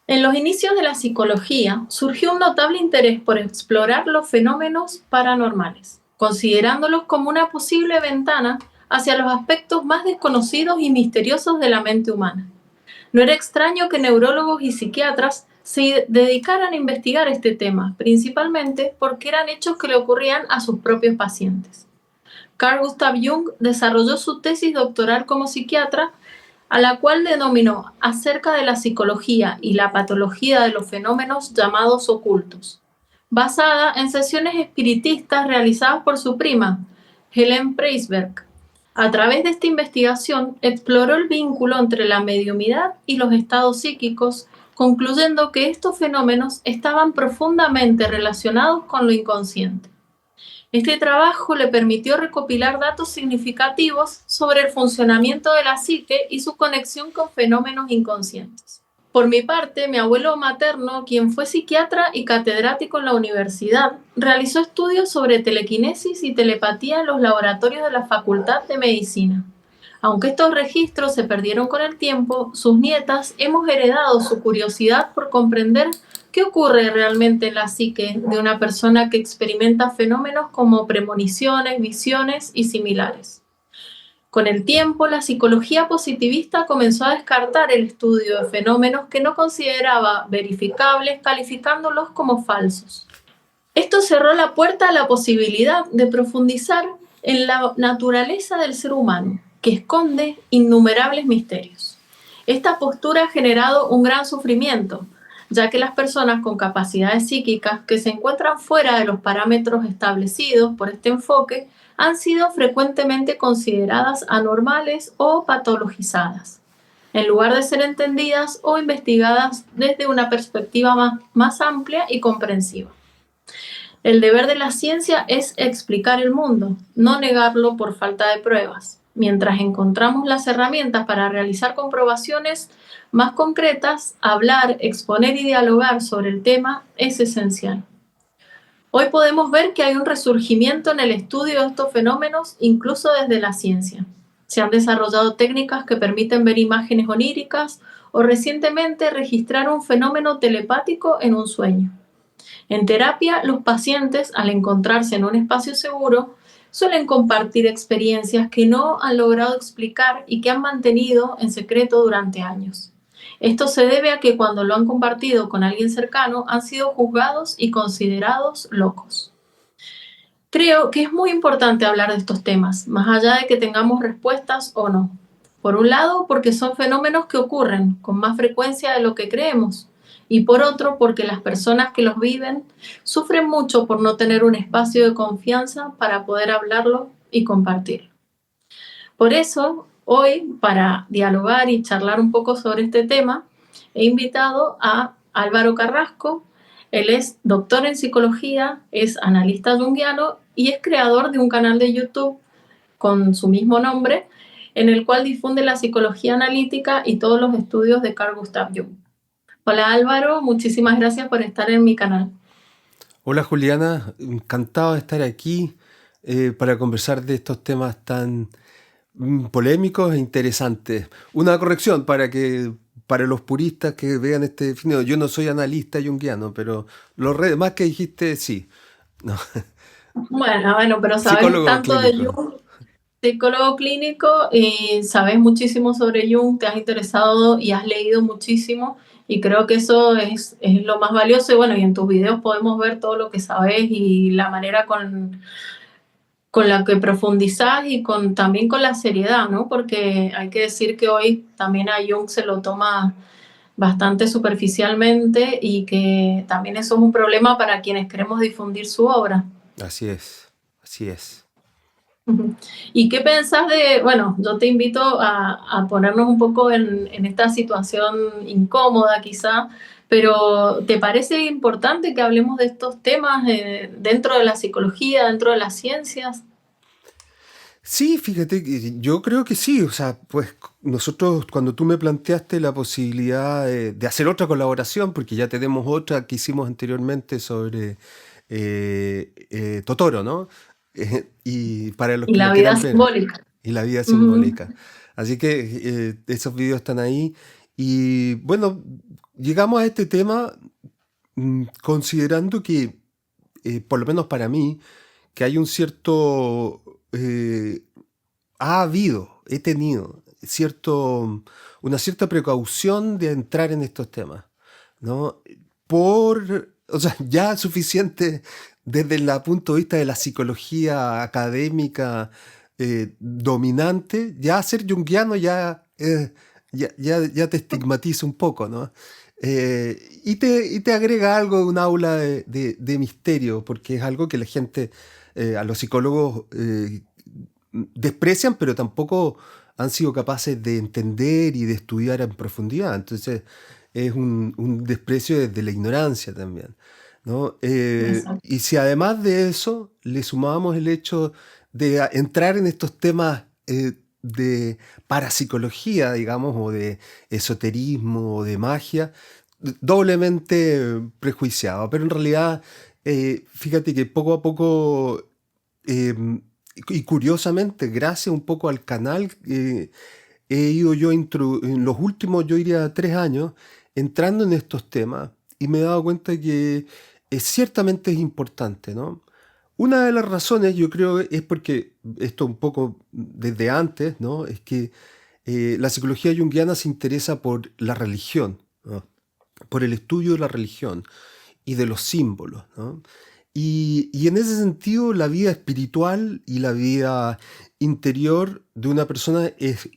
En los inicios de la psicología surgió un notable interés por explorar los fenómenos paranormales, considerándolos como una posible ventana hacia los aspectos más desconocidos y misteriosos de la mente humana. No era extraño que neurólogos y psiquiatras se dedicaran a investigar este tema, principalmente porque eran hechos que le ocurrían a sus propios pacientes. Carl Gustav Jung desarrolló su tesis doctoral como psiquiatra, a la cual denominó acerca de la psicología y la patología de los fenómenos llamados ocultos, basada en sesiones espiritistas realizadas por su prima, Helen Preisberg. A través de esta investigación exploró el vínculo entre la mediumidad y los estados psíquicos, concluyendo que estos fenómenos estaban profundamente relacionados con lo inconsciente. Este trabajo le permitió recopilar datos significativos sobre el funcionamiento de la psique y su conexión con fenómenos inconscientes. Por mi parte, mi abuelo materno, quien fue psiquiatra y catedrático en la universidad, realizó estudios sobre telequinesis y telepatía en los laboratorios de la Facultad de Medicina. Aunque estos registros se perdieron con el tiempo, sus nietas hemos heredado su curiosidad por comprender qué ocurre realmente en la psique de una persona que experimenta fenómenos como premoniciones, visiones y similares. Con el tiempo, la psicología positivista comenzó a descartar el estudio de fenómenos que no consideraba verificables, calificándolos como falsos. Esto cerró la puerta a la posibilidad de profundizar en la naturaleza del ser humano, que esconde innumerables misterios. Esta postura ha generado un gran sufrimiento, ya que las personas con capacidades psíquicas que se encuentran fuera de los parámetros establecidos por este enfoque han sido frecuentemente consideradas anormales o patologizadas, en lugar de ser entendidas o investigadas desde una perspectiva más amplia y comprensiva. El deber de la ciencia es explicar el mundo, no negarlo por falta de pruebas. Mientras encontramos las herramientas para realizar comprobaciones más concretas, hablar, exponer y dialogar sobre el tema es esencial. Hoy podemos ver que hay un resurgimiento en el estudio de estos fenómenos, incluso desde la ciencia. Se han desarrollado técnicas que permiten ver imágenes oníricas o recientemente registrar un fenómeno telepático en un sueño. En terapia, los pacientes, al encontrarse en un espacio seguro, suelen compartir experiencias que no han logrado explicar y que han mantenido en secreto durante años. Esto se debe a que cuando lo han compartido con alguien cercano han sido juzgados y considerados locos. Creo que es muy importante hablar de estos temas, más allá de que tengamos respuestas o no. Por un lado, porque son fenómenos que ocurren con más frecuencia de lo que creemos, y por otro, porque las personas que los viven sufren mucho por no tener un espacio de confianza para poder hablarlo y compartirlo. Por eso, hoy, para dialogar y charlar un poco sobre este tema, he invitado a Álvaro Carrasco. Él es doctor en psicología, es analista junguiano y es creador de un canal de YouTube con su mismo nombre, en el cual difunde la psicología analítica y todos los estudios de Carl Gustav Jung. Hola Álvaro, muchísimas gracias por estar en mi canal. Hola Juliana, encantado de estar aquí para conversar de estos temas tan polémicos e interesantes. Una corrección para los puristas que vean este video. Yo no soy analista junguiano, pero lo demás que dijiste sí. No. Bueno, pero sabes Psicólogo tanto de clínico. Jung, psicólogo clínico, y sabes muchísimo sobre Jung, te has interesado y has leído muchísimo, y creo que eso es lo más valioso. Y bueno, y en tus videos podemos ver todo lo que sabes y la manera con la que profundizás y también con la seriedad, ¿no? Porque hay que decir que hoy también a Jung se lo toma bastante superficialmente y que también eso es un problema para quienes queremos difundir su obra. Así es, así es. Ujú. ¿Y qué pensás de, bueno, yo te invito a ponernos un poco en esta situación incómoda quizá, pero ¿te parece importante que hablemos de estos temas dentro de la psicología, dentro de las ciencias? Sí, fíjate, que yo creo que sí. O sea, pues nosotros cuando tú me planteaste la posibilidad de hacer otra colaboración, porque ya tenemos otra que hicimos anteriormente sobre Totoro, ¿no? Y para los Y que la lo vida quieran ver, simbólica. y la vida Ujú. simbólica. Así que esos videos están ahí. Y bueno, llegamos a este tema considerando que, por lo menos para mí, que hay un cierto... he tenido una cierta precaución de entrar en estos temas, ¿no? O sea, ya suficiente desde el punto de vista de la psicología académica dominante, ya ser junguiano ya te estigmatiza un poco, ¿no? Y te agrega algo de un aula de misterio, porque es algo que la gente, a los psicólogos, desprecian, pero tampoco han sido capaces de entender y de estudiar en profundidad. Entonces, es un desprecio desde la ignorancia también, ¿no? Exacto. Y si además de eso le sumamos el hecho de entrar en estos temas de parapsicología, digamos, o de esoterismo, o de magia, doblemente prejuiciado. Pero en realidad, fíjate que poco a poco, y curiosamente, gracias un poco al canal, he ido yo en los últimos, yo diría, 3 años, entrando en estos temas y me he dado cuenta que ciertamente es importante, ¿no? Una de las razones, yo creo, es porque esto un poco desde antes, ¿no? Es que la psicología junguiana se interesa por la religión, ¿no? Por el estudio de la religión y de los símbolos, ¿no? Y en ese sentido, la vida espiritual y la vida interior de una persona es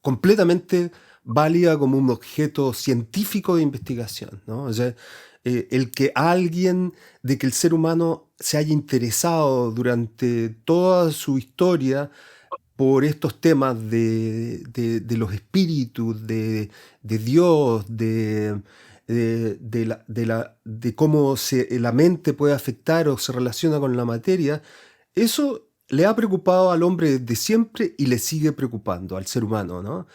completamente válida como un objeto científico de investigación, ¿no? O sea, de que el ser humano se haya interesado durante toda su historia por estos temas de los espíritus, de Dios, de cómo la mente puede afectar o se relaciona con la materia, eso le ha preocupado al hombre desde siempre y le sigue preocupando al ser humano, ¿no?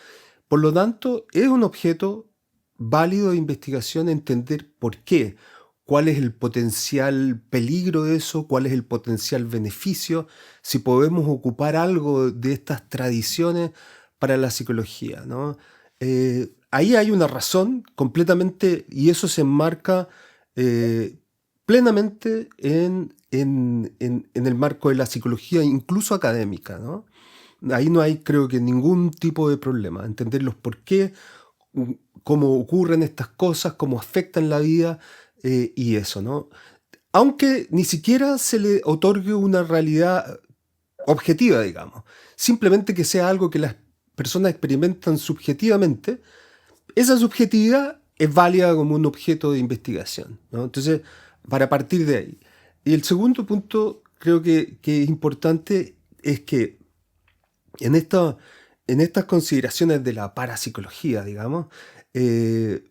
Por lo tanto, es un objeto válido de investigación entender por qué, cuál es el potencial peligro de eso, cuál es el potencial beneficio, si podemos ocupar algo de estas tradiciones para la psicología, ¿no? Ahí hay una razón completamente, y eso se enmarca eh, plenamente en el marco de la psicología, incluso académica, ¿no? Ahí no hay, creo que, ningún tipo de problema. Entender los por qué, cómo ocurren estas cosas, cómo afectan la vida y eso, ¿no? Aunque ni siquiera se le otorgue una realidad objetiva, digamos. Simplemente que sea algo que las personas experimentan subjetivamente, esa subjetividad es válida como un objeto de investigación, ¿no? Entonces, para partir de ahí. Y el segundo punto, creo que es importante, es que en, esta, en estas consideraciones de la parapsicología, digamos, eh,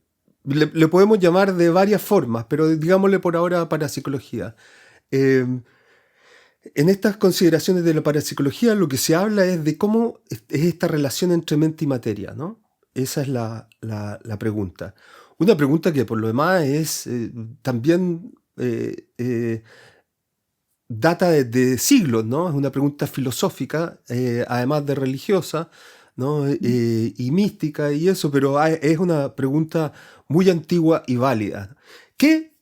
le podemos llamar de varias formas, pero digámosle por ahora parapsicología. Eh, en estas consideraciones de la parapsicología lo que se habla es de cómo es esta relación entre mente y materia, ¿no? Esa es la pregunta. Una pregunta que por lo demás es también data de siglos, ¿no? Es una pregunta filosófica, además de religiosa, ¿no? Y mística y eso, pero es una pregunta muy antigua y válida, que,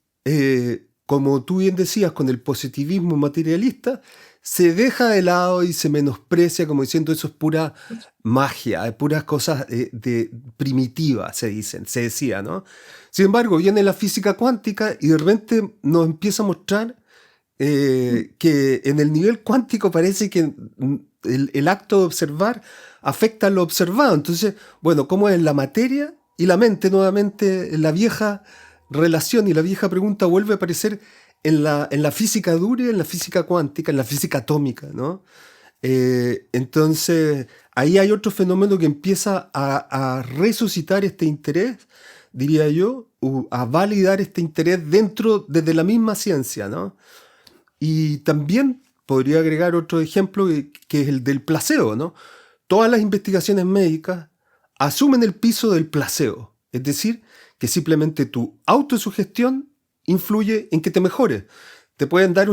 como tú bien decías, con el positivismo materialista, se deja de lado y se menosprecia como diciendo eso es pura magia, es puras cosas primitivas, se decía, ¿no? Sin embargo, viene la física cuántica y de repente nos empieza a mostrar que en el nivel cuántico parece que el acto de observar afecta a lo observado. Entonces, bueno, ¿cómo es la materia y la mente? Nuevamente, la vieja relación y la vieja pregunta vuelve a aparecer en la física dura, en la física cuántica, en la física atómica, ¿no? Entonces, ahí hay otro fenómeno que empieza a resucitar este interés, diría yo, a validar este interés desde la misma ciencia, ¿no? Y también podría agregar otro ejemplo que es el del placebo, ¿no? Todas las investigaciones médicas asumen el piso del placebo, es decir, que simplemente tu autosugestión influye en que te mejores. Te pueden dar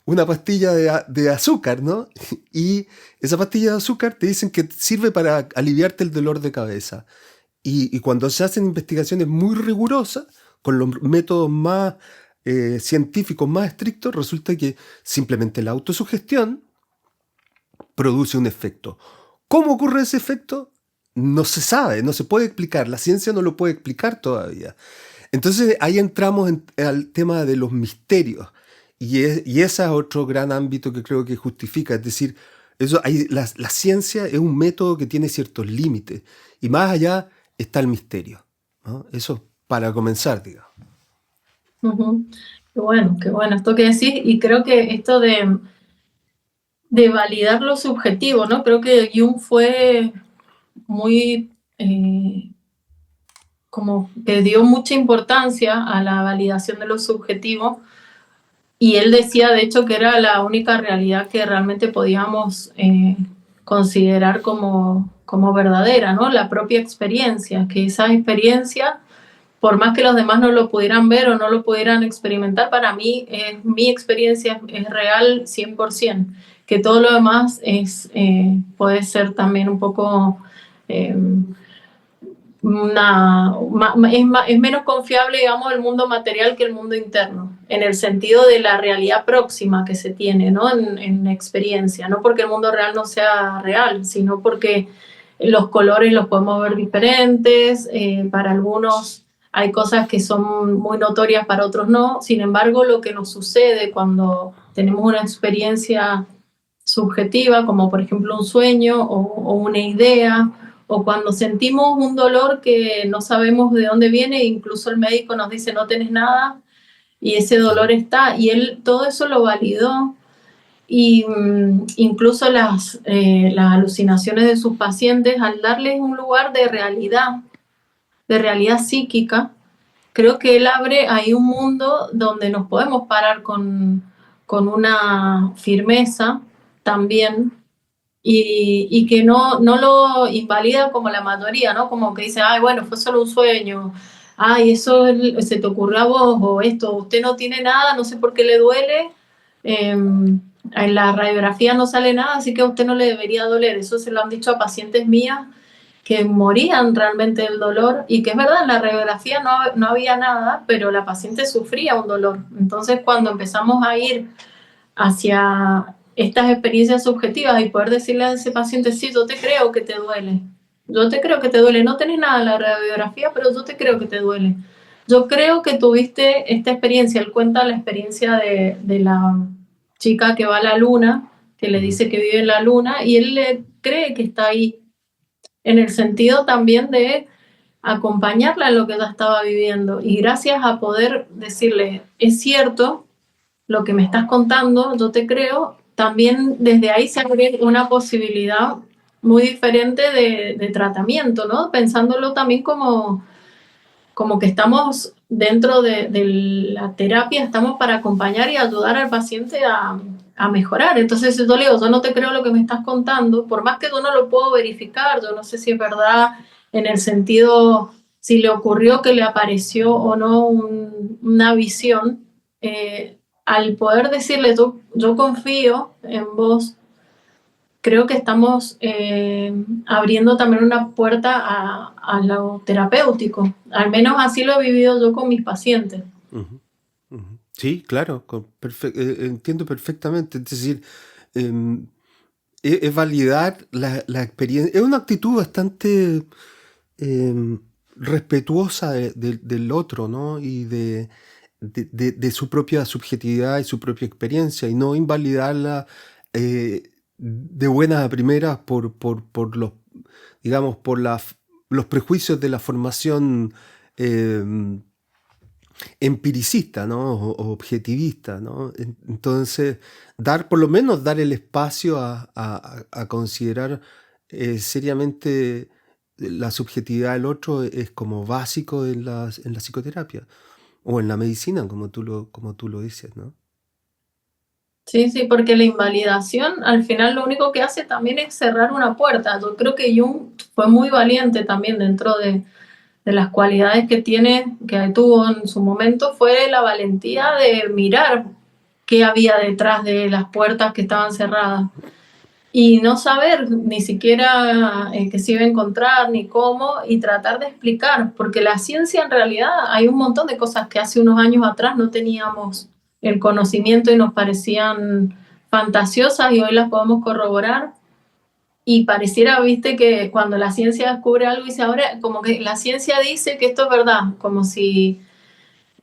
una pastilla de azúcar, ¿no? Y esa pastilla de azúcar te dicen que sirve para aliviarte el dolor de cabeza. Y cuando se hacen investigaciones muy rigurosas, con los métodos más científicos más estrictos, resulta que simplemente la autosugestión produce un efecto. ¿Cómo ocurre ese efecto? No se sabe, no se puede explicar. La ciencia no lo puede explicar todavía. Entonces ahí entramos al tema de los misterios. Y ese es otro gran ámbito que creo que justifica. Es decir, la ciencia es un método que tiene ciertos límites. Y más allá está el misterio, ¿no? Eso para comenzar, digamos. Ujú. Qué bueno esto que decís, y creo que esto de validar lo subjetivo, ¿no? Creo que Jung fue muy, como que dio mucha importancia a la validación de lo subjetivo, y él decía, de hecho, que era la única realidad que realmente podíamos considerar como verdadera, ¿no? La propia experiencia, que esa experiencia, por más que los demás no lo pudieran ver o no lo pudieran experimentar, para mí mi experiencia es real 100%, que todo lo demás puede ser también un poco... Eh, es menos confiable, digamos, el mundo material que el mundo interno, en el sentido de la realidad próxima que se tiene, ¿no? En experiencia, no porque el mundo real no sea real, sino porque los colores los podemos ver diferentes, para algunos hay cosas que son muy notorias, para otros no. Sin embargo, lo que nos sucede cuando tenemos una experiencia subjetiva, como por ejemplo un sueño o una idea, o cuando sentimos un dolor que no sabemos de dónde viene, incluso el médico nos dice no tenés nada, y ese dolor está, y él todo eso lo validó, y incluso las alucinaciones de sus pacientes, al darles un lugar de realidad psíquica, creo que él abre ahí un mundo donde nos podemos parar con una firmeza también, y que no lo invalida como la mayoría, ¿no? Como que dice, ay, bueno, fue solo un sueño, ay, eso se te ocurrió a vos, o esto, usted no tiene nada, no sé por qué le duele, en la radiografía no sale nada, así que a usted no le debería doler. Eso se lo han dicho a pacientes mías que morían realmente del dolor, y que es verdad, en la radiografía no había nada, pero la paciente sufría un dolor. Entonces, cuando empezamos a ir hacia estas experiencias subjetivas y poder decirle a ese paciente, sí, yo te creo que te duele, yo te creo que te duele, no tenés nada en la radiografía, pero yo te creo que te duele. Yo creo que tuviste esta experiencia. Él cuenta la experiencia de la chica que va a la luna, que le dice que vive en la luna, y él le cree que está ahí, en el sentido también de acompañarla en lo que ella estaba viviendo. Y gracias a poder decirle, es cierto, lo que me estás contando, yo te creo, también desde ahí se abre una posibilidad muy diferente de tratamiento, ¿no? Pensándolo también como que estamos dentro de la terapia, estamos para acompañar y ayudar al paciente a mejorar. Entonces, yo le digo, yo no te creo lo que me estás contando, por más que yo no lo puedo verificar, yo no sé si es verdad en el sentido, si le ocurrió que le apareció o no una visión, al poder decirle, yo confío en vos, creo que estamos abriendo también una puerta a lo terapéutico. Al menos así lo he vivido yo con mis pacientes. Ujú, ujú. Sí, claro, entiendo perfectamente. Es decir, em, es validar la experiencia. Es una actitud bastante em, respetuosa del otro, ¿no? Y de su propia subjetividad y su propia experiencia, y no invalidarla de buenas a primeras por los, digamos, los prejuicios de la formación em, empiricista, ¿no? O objetivista, ¿no? Entonces, por lo menos dar el espacio a considerar seriamente la subjetividad del otro es como básico en la psicoterapia o en la medicina, como tú lo dices, ¿no? Sí, sí, porque la invalidación al final lo único que hace también es cerrar una puerta. Yo creo que Jung fue muy valiente también dentro de las cualidades que tiene, que tuvo en su momento, fue la valentía de mirar qué había detrás de las puertas que estaban cerradas. y no saber ni siquiera qué se iba a encontrar ni cómo, y tratar de explicar, porque la ciencia en realidad hay un montón de cosas que hace unos años atrás no teníamos el conocimiento y nos parecían fantasiosas y hoy las podemos corroborar. Y pareciera, viste, que cuando la ciencia descubre algo y dice ahora, como que la ciencia dice que esto es verdad, como si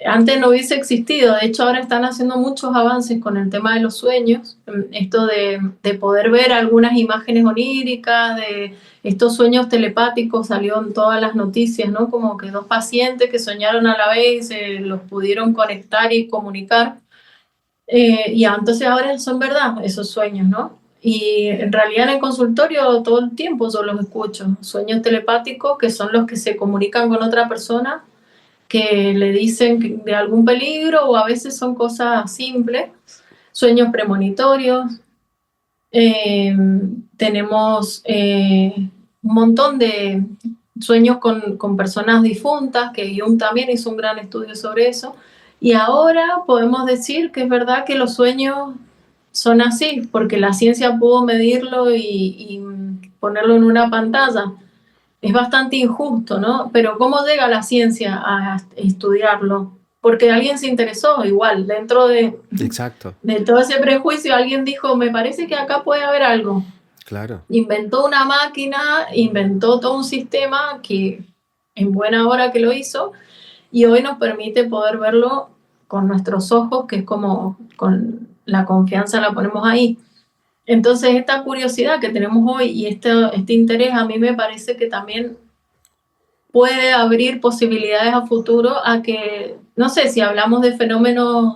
antes no hubiese existido. De hecho, ahora están haciendo muchos avances con el tema de los sueños, esto de poder ver algunas imágenes oníricas, de estos sueños telepáticos, salió en todas las noticias, ¿no? Como que dos pacientes que soñaron a la vez, los pudieron conectar y comunicar. Y entonces ahora son verdad esos sueños, ¿no? Y en realidad en el consultorio todo el tiempo yo los escucho. Sueños telepáticos que son los que se comunican con otra persona, que le dicen de algún peligro, o a veces son cosas simples. Sueños premonitorios. Eh, Tenemos un montón de sueños con personas difuntas, que Jung también hizo un gran estudio sobre eso. Y ahora podemos decir que es verdad que los sueños son así, porque la ciencia pudo medirlo y ponerlo en una pantalla. Es bastante injusto, ¿no? Pero ¿cómo llega la ciencia a estudiarlo? Porque alguien se interesó, igual, dentro Exacto, de todo ese prejuicio, alguien dijo, me parece que acá puede haber algo. claro. Inventó una máquina, inventó todo un sistema que en buena hora que lo hizo, y hoy nos permite poder verlo con nuestros ojos, que es como con la confianza la ponemos ahí. Entonces, esta curiosidad que tenemos hoy y este interés, a mí me parece que también puede abrir posibilidades a futuro a que, no sé, si hablamos de fenómenos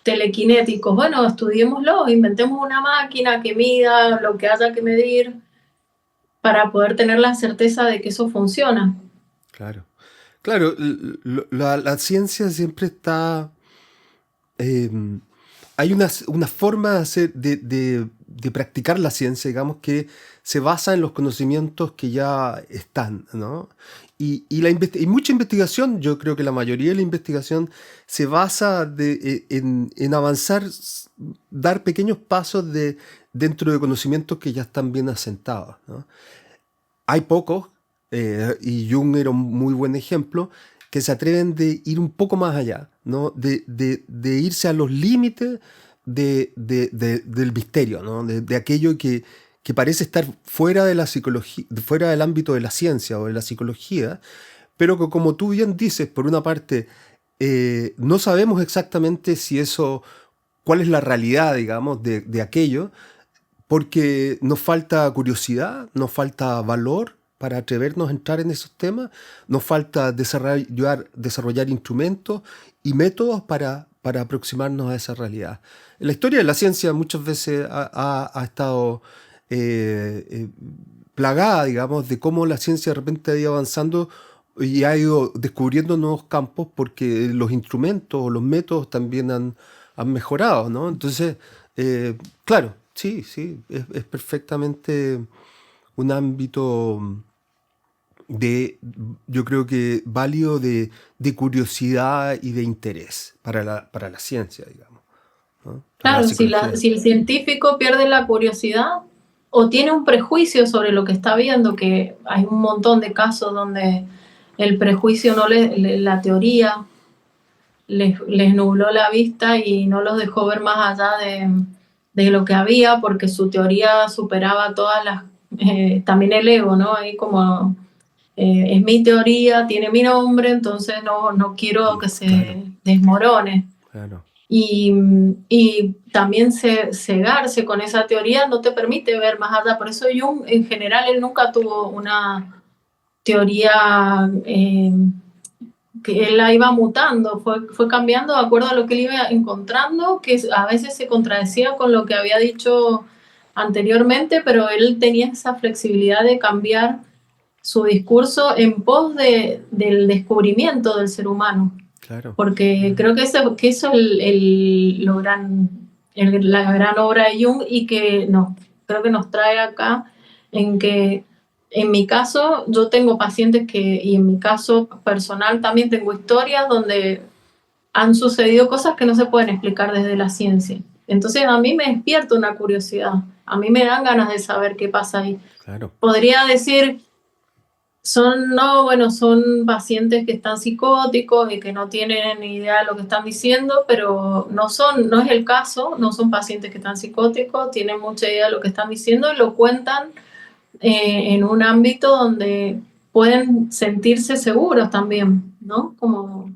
telequinéticos, bueno, estudiémoslo, inventemos una máquina que mida lo que haya que medir para poder tener la certeza de que eso funciona. Claro. Claro, la ciencia siempre está. eh, Hay una forma de, de practicar la ciencia, digamos, que se basa en los conocimientos que ya están, ¿no? Y mucha investigación, yo creo que la mayoría de la investigación se basa en avanzar, dar pequeños pasos dentro de conocimientos que ya están bien asentados, ¿no? Hay pocos, y Jung era un muy buen ejemplo, que se atreven de ir un poco más allá, ¿no? De irse a los límites del misterio, ¿no? De aquello que parece estar fuera de la psicología, fuera del ámbito de la ciencia o de la psicología, pero que, como tú bien dices, por una parte, no sabemos exactamente si eso, cuál es la realidad, digamos, de aquello, porque nos falta curiosidad, nos falta valor para atrevernos a entrar en esos temas, nos falta desarrollar instrumentos y métodos para aproximarnos a esa realidad. La historia de la ciencia muchas veces ha estado plagada, digamos, de cómo la ciencia de repente ha ido avanzando y ha ido descubriendo nuevos campos porque los instrumentos o los métodos también han mejorado, ¿no? Entonces, claro, sí, sí, es perfectamente un ámbito de, yo creo que válido de curiosidad y de interés para la ciencia, digamos, ¿no? Para la Claro, psicología. si el científico pierde la curiosidad o tiene un prejuicio sobre lo que está viendo, que hay un montón de casos donde el prejuicio no la teoría les nubló la vista y no los dejó ver más allá de lo que había, porque su teoría superaba todas las, también el ego, ¿no? Ahí como es mi teoría, tiene mi nombre, entonces no quiero que Claro, se desmorone. claro, Y, y también cegarse con esa teoría no te permite ver más allá. Por eso Jung, en general, él nunca tuvo una teoría que él la iba mutando, fue cambiando de acuerdo a lo que él iba encontrando, que a veces se contradecía con lo que había dicho anteriormente, pero él tenía esa flexibilidad de cambiar su discurso en pos del descubrimiento del ser humano, claro. porque creo que eso es la gran obra de Jung, y que no, creo que nos trae acá en que en mi caso yo tengo pacientes y en mi caso personal también tengo historias donde han sucedido cosas que no se pueden explicar desde la ciencia. Entonces a mí me despierta una curiosidad, a mí me dan ganas de saber qué pasa ahí. Claro. Podría decir, son pacientes que están psicóticos y que no tienen ni idea de lo que están diciendo, pero no es el caso, no son pacientes que están psicóticos, tienen mucha idea de lo que están diciendo y lo cuentan en un ámbito donde pueden sentirse seguros también, ¿no? Como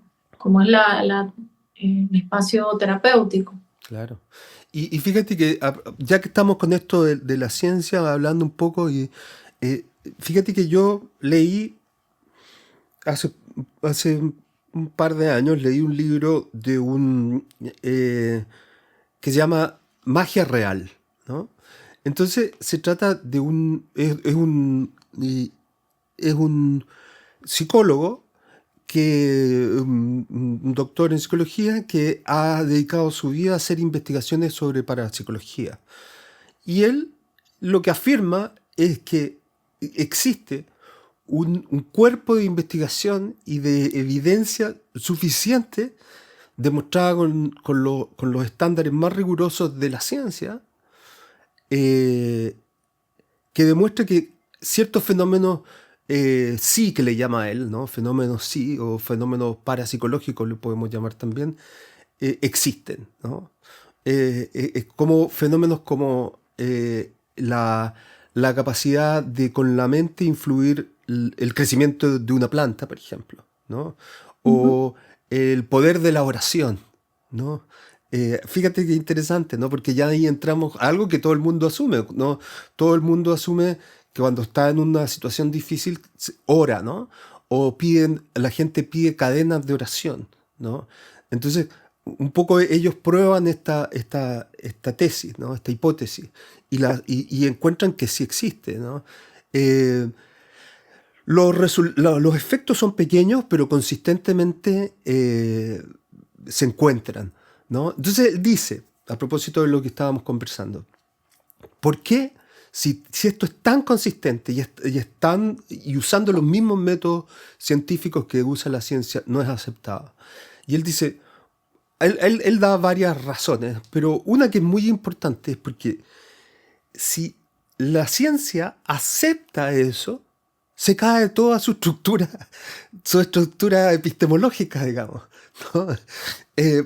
es el espacio terapéutico. Claro. Y fíjate que ya que estamos con esto de la ciencia, hablando un poco, fíjate que yo leí hace un par de años, leí un libro de que se llama Magia Real, ¿no? Entonces se trata de es un psicólogo un doctor en psicología que ha dedicado su vida a hacer investigaciones sobre parapsicología. Y él lo que afirma es que existe un cuerpo de investigación y de evidencia suficiente demostrada con los estándares más rigurosos de la ciencia, que demuestra que ciertos fenómenos sí, que le llama a él, ¿no? Fenómenos sí, o fenómenos parapsicológicos le podemos llamar también, existen, ¿no? Como fenómenos como la capacidad de con la mente influir el crecimiento de una planta, por ejemplo, ¿no? Ujú. O el poder de la oración, ¿no? Fíjate qué interesante, ¿no? Porque ya ahí entramos a algo que todo el mundo asume, ¿no? Todo el mundo asume que cuando está en una situación difícil ora, ¿no? O la gente pide cadenas de oración, ¿no? Entonces, un poco ellos prueban esta tesis, ¿no? Esta hipótesis, y encuentran que sí existe, ¿no? Eh, los efectos son pequeños, pero consistentemente se encuentran, ¿no? Entonces él dice, a propósito de lo que estábamos conversando, ¿por qué, si esto es tan consistente y usando los mismos métodos científicos que usa la ciencia, no es aceptado? Y él dice, él da varias razones, pero una que es muy importante es porque si la ciencia acepta eso, se cae toda su estructura epistemológica, digamos, ¿no?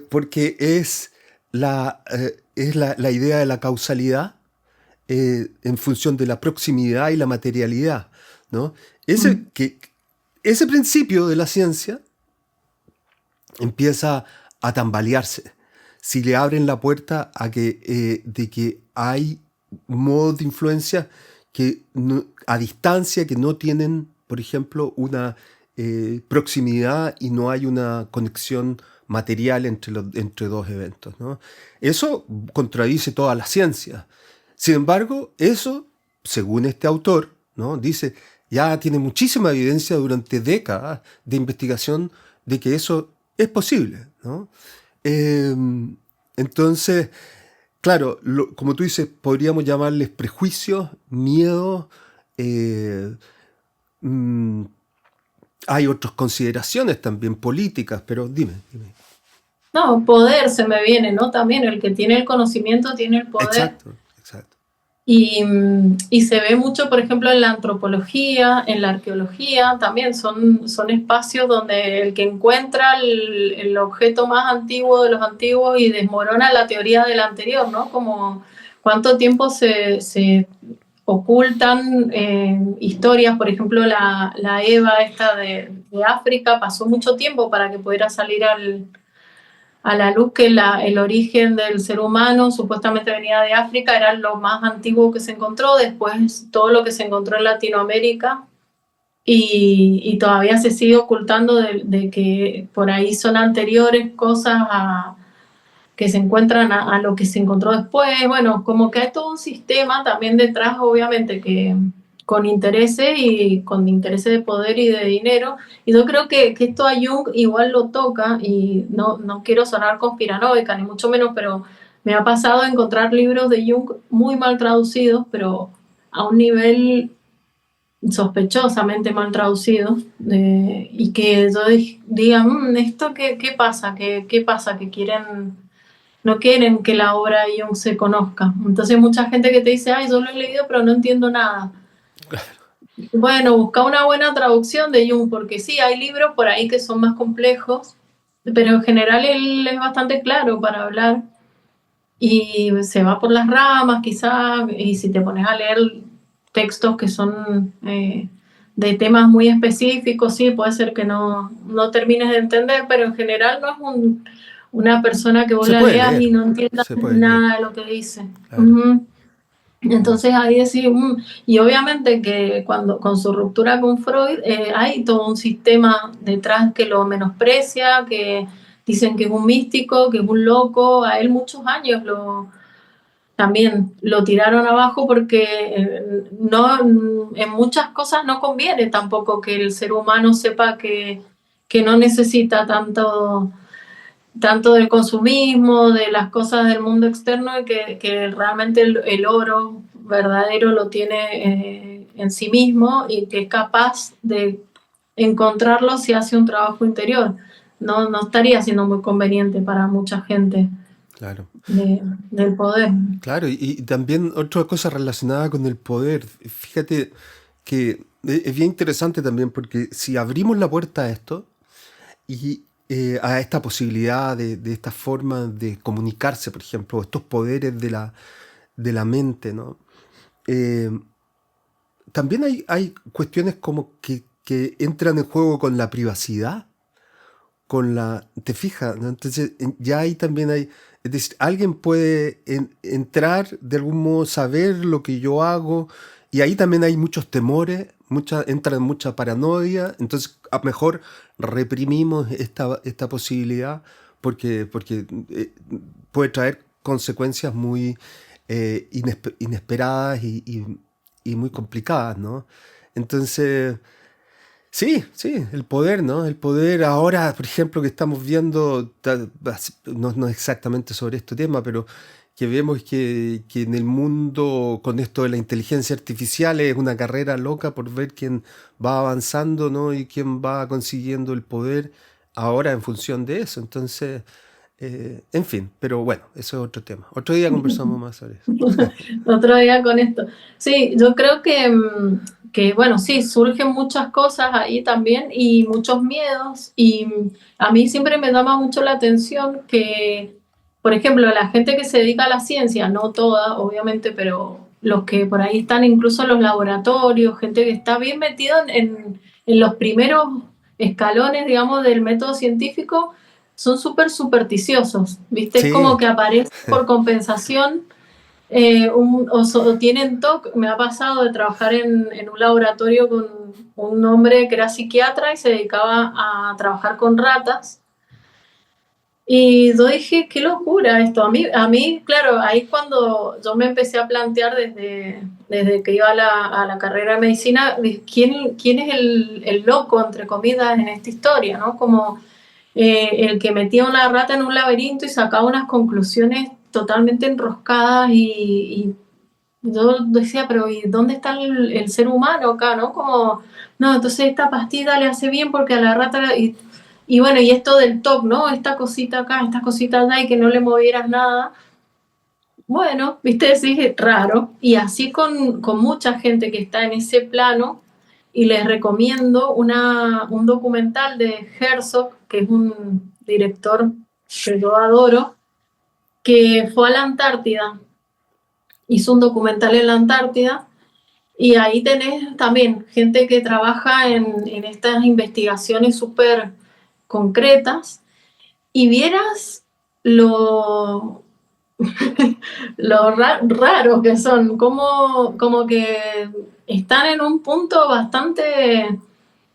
Porque es la idea de la causalidad en función de la proximidad y la materialidad, ¿no? Mm. Ese principio de la ciencia empieza a tambalearse si le abren la puerta de que hay modos de influencia a distancia que no tienen, por ejemplo, una proximidad y no hay una conexión material entre dos eventos, ¿no? Eso contradice toda la ciencia. Sin embargo, eso, según este autor, ¿no? Dice, ya tiene muchísima evidencia durante décadas de investigación de que eso es posible, ¿no? Eh, entonces, claro, como tú dices, podríamos llamarles prejuicios, miedos. eh, mm, Hay otras consideraciones también políticas, pero dime. No, poder se me viene, ¿no? También el que tiene el conocimiento tiene el poder. Exacto, exacto. Y se ve mucho, por ejemplo, en la antropología, en la arqueología, también son espacios donde el que encuentra el objeto más antiguo de los antiguos y desmorona la teoría del anterior, ¿no? Como cuánto tiempo se ocultan historias, por ejemplo, la Eva esta de África pasó mucho tiempo para que pudiera salir a la luz que el origen del ser humano supuestamente venía de África, era lo más antiguo que se encontró, después todo lo que se encontró en Latinoamérica y todavía se sigue ocultando de que por ahí son anteriores cosas que se encuentran a lo que se encontró después. Bueno, como que hay todo un sistema también detrás, obviamente, que con intereses de poder y de dinero. Y yo creo que esto a Jung igual lo toca, y no quiero sonar conspiranoica, ni mucho menos, pero me ha pasado encontrar libros de Jung muy mal traducidos, pero a un nivel sospechosamente mal traducidos, y que yo diga, ¿esto qué pasa? ¿Qué pasa? ¿Que quieren no quieren que la obra de Jung se conozca. Entonces mucha gente que te dice, ay, yo lo he leído pero no entiendo nada. Bueno, busca una buena traducción de Jung, porque sí, hay libros por ahí que son más complejos, pero en general él es bastante claro para hablar y se va por las ramas quizás, y si te pones a leer textos que son de temas muy específicos, sí, puede ser que no termines de entender, pero en general no es una persona que vos Se la puede leas y leer, no entiendas se puede leer, nada de lo que dice. claro. Ujú. Mm, Entonces ahí decís, y obviamente que cuando con su ruptura con Freud hay todo un sistema detrás que lo menosprecia, que dicen que es un místico, que es un loco, a él muchos años también lo tiraron abajo porque en muchas cosas no conviene tampoco que el ser humano sepa que no necesita tanto del consumismo, de las cosas del mundo externo, y que realmente el oro verdadero lo tiene en sí mismo y que es capaz de encontrarlo si hace un trabajo interior. No estaría siendo muy conveniente para mucha gente claro. del poder. Claro, y también otra cosa relacionada con el poder. Fíjate que es bien interesante también porque si abrimos la puerta a esto y a esta posibilidad de esta forma de comunicarse, por ejemplo, estos poderes de la mente, ¿no? Eh, también hay cuestiones como que entran en juego con la privacidad, con la... ¿Te fijas? ¿No? Entonces, ya ahí también hay... Es decir, alguien puede entrar, de algún modo, saber lo que yo hago, y ahí también hay muchos temores, entra en mucha paranoia, entonces a lo mejor reprimimos esta posibilidad porque puede traer consecuencias muy inesperadas y muy complicadas, ¿no? Entonces... Sí, sí, el poder, ¿no? El poder ahora, por ejemplo, que estamos viendo, no es exactamente sobre este tema, pero que vemos que en el mundo con esto de la inteligencia artificial es una carrera loca por ver quién va avanzando, ¿no? Y quién va consiguiendo el poder ahora en función de eso. Entonces, en fin, pero bueno, eso es otro tema. Otro día conversamos más sobre eso. Otro día con esto. Sí, yo creo que, bueno, sí, surgen muchas cosas ahí también y muchos miedos. Y a mí siempre me llama mucho la atención que, por ejemplo, la gente que se dedica a la ciencia, no toda, obviamente, pero los que por ahí están incluso en los laboratorios, gente que está bien metida en los primeros escalones, digamos, del método científico, son súper supersticiosos, ¿viste? Es como Sí, que aparece por compensación o tienen TOC. Me ha pasado de trabajar en un laboratorio con un hombre que era psiquiatra y se dedicaba a trabajar con ratas. Y yo dije, qué locura esto. A mí, claro, ahí cuando yo me empecé a plantear desde que iba a la carrera de medicina, quién es el loco, entre comillas, en esta historia, ¿no? Como el que metía una rata en un laberinto y sacaba unas conclusiones totalmente enroscadas y yo decía, pero ¿y dónde está el ser humano acá, no? Como, no, entonces esta pastilla le hace bien porque a la rata... y bueno, y esto del top, ¿no? Esta cosita acá, esta cosita allá y que no le movieras nada. Bueno, viste, sí, es raro. Y así con mucha gente que está en ese plano, y les recomiendo un documental de Herzog, que es un director que yo adoro, que fue a la Antártida, hizo un documental en la Antártida. Y ahí tenés también gente que trabaja en estas investigaciones súper concretas y vieras lo, raro que son, como que están en un punto bastante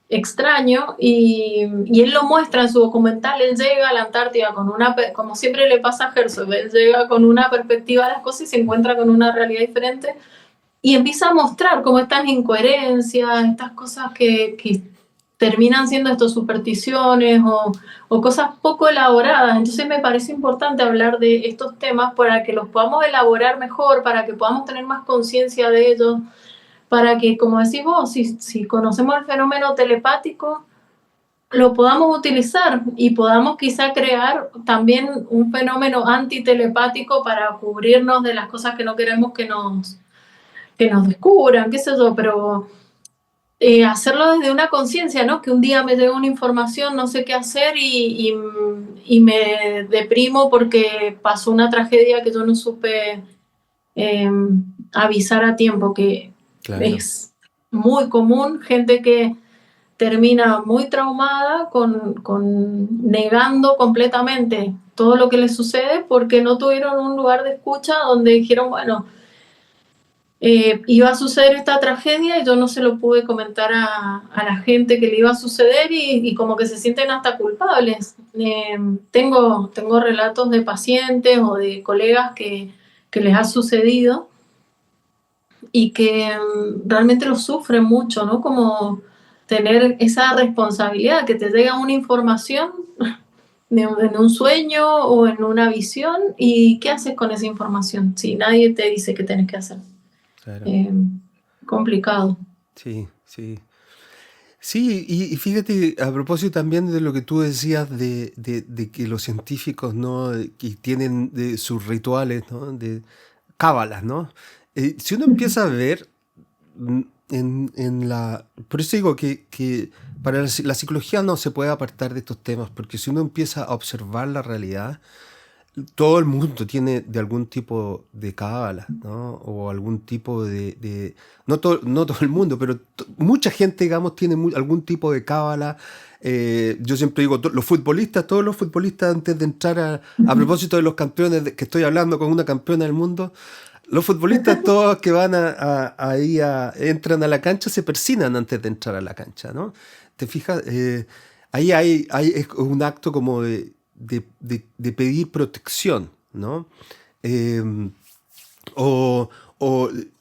extraño y él lo muestra en su documental. Él llega a la Antártida como siempre le pasa a Herzog, él llega con una perspectiva de las cosas y se encuentra con una realidad diferente y empieza a mostrar como estas incoherencias, estas cosas que terminan siendo estos supersticiones o cosas poco elaboradas. Entonces me parece importante hablar de estos temas para que los podamos elaborar mejor, para que podamos tener más conciencia de ellos, para que, como decís vos, si conocemos el fenómeno telepático, lo podamos utilizar y podamos quizá crear también un fenómeno antitelepático para cubrirnos de las cosas que no queremos que nos descubran, qué sé yo, pero hacerlo desde una conciencia, ¿no? Que un día me llega una información, no sé qué hacer y me deprimo porque pasó una tragedia que yo no supe eh, avisar a tiempo, que Claro, es muy común, gente que termina muy traumada negando completamente todo lo que les sucede porque no tuvieron un lugar de escucha donde dijeron, bueno, iba a suceder esta tragedia y yo no se lo pude comentar a la gente que le iba a suceder y como que se sienten hasta culpables. Tengo relatos de pacientes o de colegas que les ha sucedido y que realmente lo sufren mucho, ¿no? Como tener esa responsabilidad, que te llega una información en un sueño o en una visión y ¿qué haces con esa información si nadie te dice qué tienes que hacer? claro. Eh, Complicado. Sí, sí. Sí, y fíjate, a propósito también de lo que tú decías de que los científicos, ¿no? Que tienen sus rituales, ¿no? De cábalas, ¿no? Si uno empieza a ver mm, en la... Por eso digo que para la psicología no se puede apartar de estos temas, porque si uno empieza a observar la realidad, todo el mundo tiene de algún tipo de cábala, ¿no? O algún tipo no todo el mundo, pero mucha gente, digamos, tiene algún tipo de cábala. Yo siempre digo, todos los futbolistas antes de entrar a propósito de los campeones, que estoy hablando con una campeona del mundo, los futbolistas todos que van entran a la cancha se persinan antes de entrar a la cancha, ¿no? ¿Te fijas? Ahí es un acto como de pedir protección, ¿no? Eh,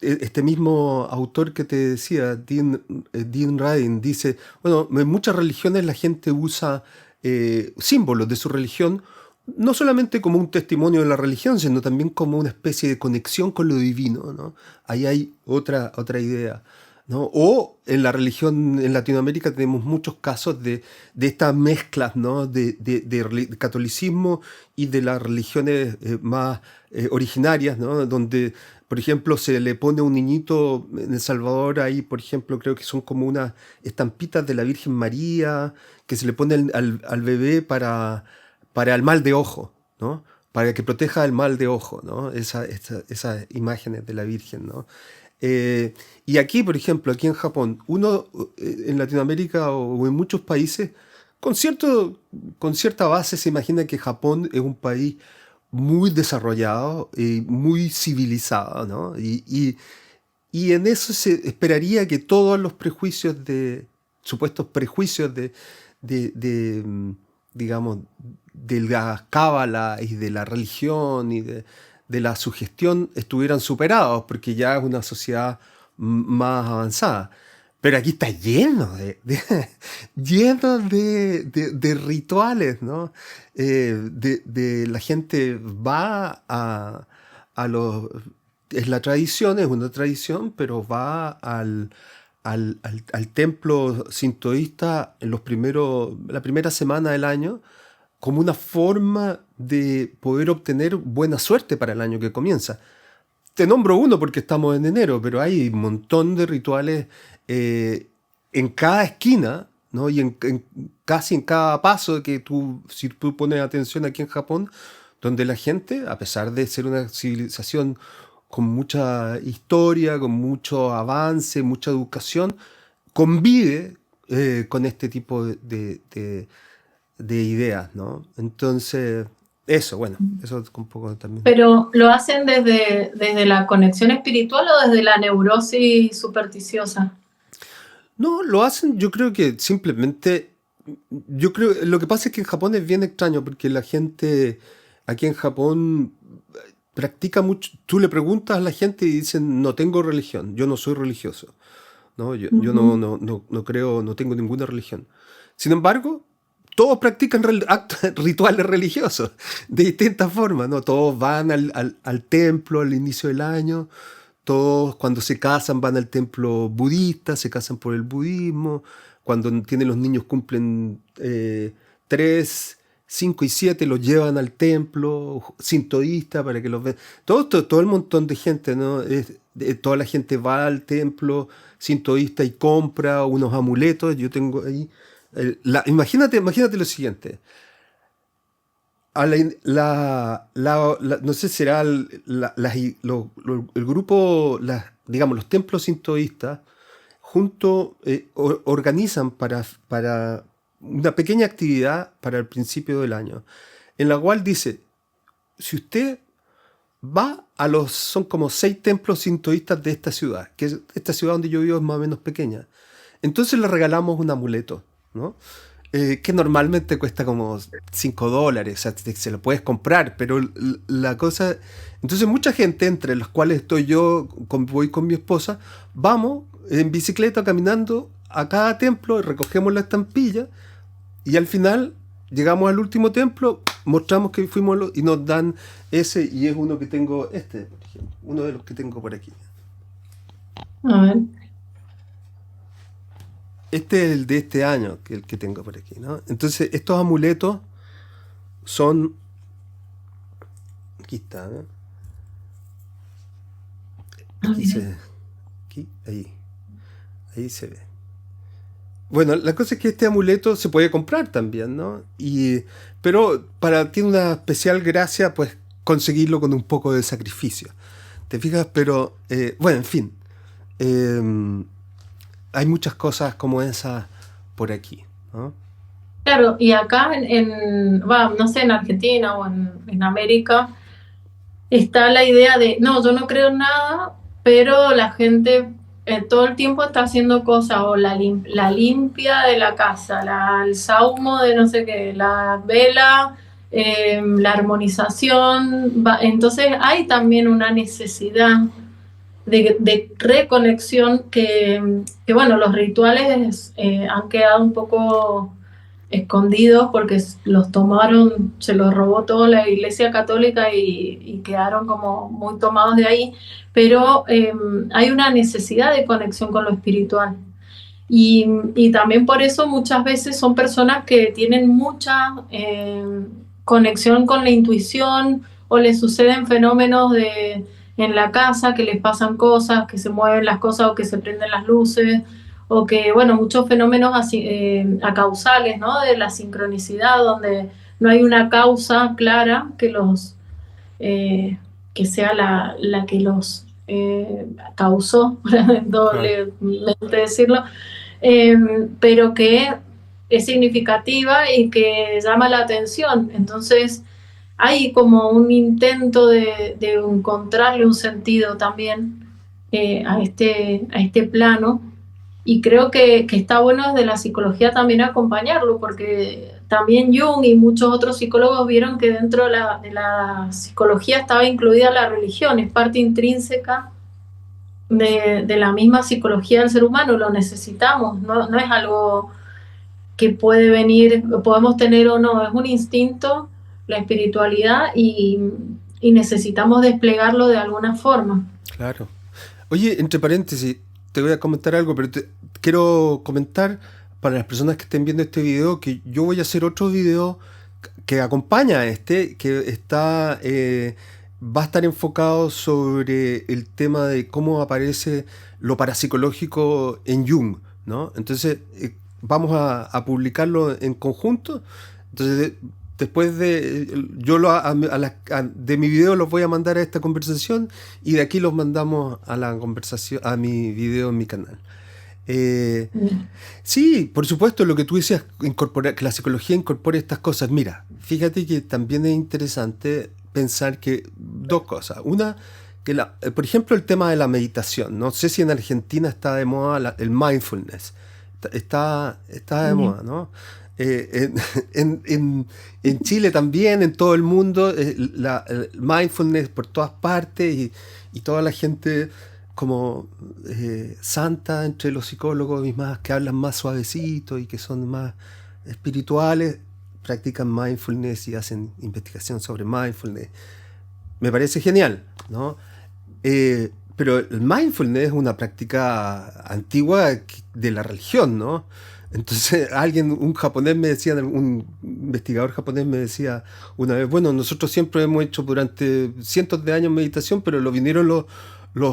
este mismo autor que te decía, Dean Radin, dice, bueno, en muchas religiones la gente usa símbolos de su religión, no solamente como un testimonio de la religión, sino también como una especie de conexión con lo divino, ¿no? Ahí hay otra idea, ¿no? O en la religión en Latinoamérica tenemos muchos casos de estas mezclas, ¿no? De catolicismo y de las religiones más originarias, ¿no? Donde, por ejemplo, se le pone a un niñito en El Salvador, ahí, por ejemplo, creo que son como unas estampitas de la Virgen María, que se le pone al bebé para el mal de ojo, ¿no? Para que proteja el mal de ojo, ¿no? Esas imágenes de la Virgen, ¿no? Y aquí, por ejemplo, aquí en Japón, uno en Latinoamérica o en muchos países, con, cierto, con cierta base se imagina que Japón es un país muy desarrollado y muy civilizado, ¿no? Y en eso se esperaría que todos los prejuicios supuestos prejuicios digamos, de la cábala y de la religión de la sugestión estuvieran superados, porque ya es una sociedad más avanzada. Pero aquí está lleno lleno de rituales, ¿no? La gente va a los... Es la tradición, es una tradición, pero va al templo sintoísta en la primera semana del año como una forma de poder obtener buena suerte para el año que comienza. Te nombro uno porque estamos en enero, pero hay un montón de rituales en cada esquina, ¿no? Y casi en cada paso si tú pones atención aquí en Japón, donde la gente, a pesar de ser una civilización con mucha historia, con mucho avance, mucha educación, convive con este tipo de ideas, ¿no? Entonces, eso es un poco también. Pero ¿lo hacen desde la conexión espiritual o desde la neurosis supersticiosa? No, lo hacen, yo creo que simplemente, lo que pasa es que en Japón es bien extraño porque la gente aquí en Japón practica mucho, tú le preguntas a la gente y dicen, no tengo religión, yo no soy religioso, ¿no? Yo Ujú. no creo, no tengo ninguna religión. Sin embargo, todos practican rituales religiosos de distintas formas, ¿no? Todos van al templo al inicio del año, todos cuando se casan van al templo budista, se casan por el budismo, cuando tienen los niños cumplen 3, 5 y 7, los llevan al templo, sintoístas para que los vean. Todo el montón de gente, ¿no? Toda la gente va al templo sintoísta y compra unos amuletos. Yo tengo ahí... imagínate lo siguiente. No sé, será el grupo, digamos, los templos sintoístas, organizan para una pequeña actividad para el principio del año, en la cual dice, si usted va son como 6 templos sintoístas de esta ciudad, esta ciudad donde yo vivo es más o menos pequeña, entonces le regalamos un amuleto, ¿no? Que normalmente cuesta como $5, o sea, se lo puedes comprar, pero la cosa... Entonces mucha gente, entre las cuales estoy yo, voy con mi esposa, vamos en bicicleta caminando a cada templo y recogemos la estampilla y al final llegamos al último templo, mostramos que fuimos y nos dan ese, y es uno que tengo, por ejemplo, uno de los que tengo por aquí. A ver. Este es el de este año, el que tengo por aquí, ¿no? Entonces, estos amuletos son... Aquí está, ¿no? Ahí se ve. Bueno, la cosa es que este amuleto se puede comprar también, ¿no? Pero tiene una especial gracia, pues, conseguirlo con un poco de sacrificio. ¿Te fijas? Pero, bueno, en fin. Hay muchas cosas como esas por aquí, ¿no? Claro, y acá no sé, en Argentina o en América está la idea de, no, yo no creo en nada, pero la gente todo el tiempo está haciendo cosas, o la limpia de la casa, el saumo de no sé qué, la vela, la armonización, entonces hay también una necesidad de reconexión que bueno, los rituales han quedado un poco escondidos porque los tomaron, se los robó toda la Iglesia Católica y quedaron como muy tomados de ahí, pero hay una necesidad de conexión con lo espiritual. Y también por eso muchas veces son personas que tienen mucha conexión con la intuición, o les suceden fenómenos en la casa, que les pasan cosas, que se mueven las cosas o que se prenden las luces, o que, bueno, muchos fenómenos acausales, ¿no? De la sincronicidad, donde no hay una causa clara que sea la que los causó, doblemente decirlo, pero que es significativa y que llama la atención. Entonces hay como un intento de encontrarle un sentido también a este plano, y creo que está bueno desde la psicología también acompañarlo, porque también Jung y muchos otros psicólogos vieron que dentro de la psicología estaba incluida la religión, es parte intrínseca de la misma psicología del ser humano, lo necesitamos, no es algo que puede venir, podemos tener o no, es un instinto, la espiritualidad, y necesitamos desplegarlo de alguna forma. Claro. Oye, entre paréntesis, te voy a comentar algo, pero quiero comentar para las personas que estén viendo este video que yo voy a hacer otro video que acompaña a que va a estar enfocado sobre el tema de cómo aparece lo parapsicológico en Jung, ¿no? Entonces, vamos a publicarlo en conjunto. Entonces, después de de mi video los voy a mandar a esta conversación, y de aquí los mandamos a la conversación, a mi video en mi canal. Sí, por supuesto, lo que tú decías, que la psicología incorpore estas cosas. Mira, fíjate que también es interesante pensar que dos cosas. Una, que por ejemplo, el tema de la meditación. No sé si en Argentina está de moda el mindfulness. Está de moda, ¿no? En Chile también, en todo el mundo, el mindfulness por todas partes, y toda la gente como santa entre los psicólogos y más, que hablan más suavecito y que son más espirituales, practican mindfulness y hacen investigación sobre mindfulness. Me parece genial, ¿no? Pero el mindfulness es una práctica antigua de la religión, ¿no? Entonces un japonés me decía, un investigador japonés me decía una vez, bueno, nosotros siempre hemos hecho durante cientos de años meditación, pero lo vinieron los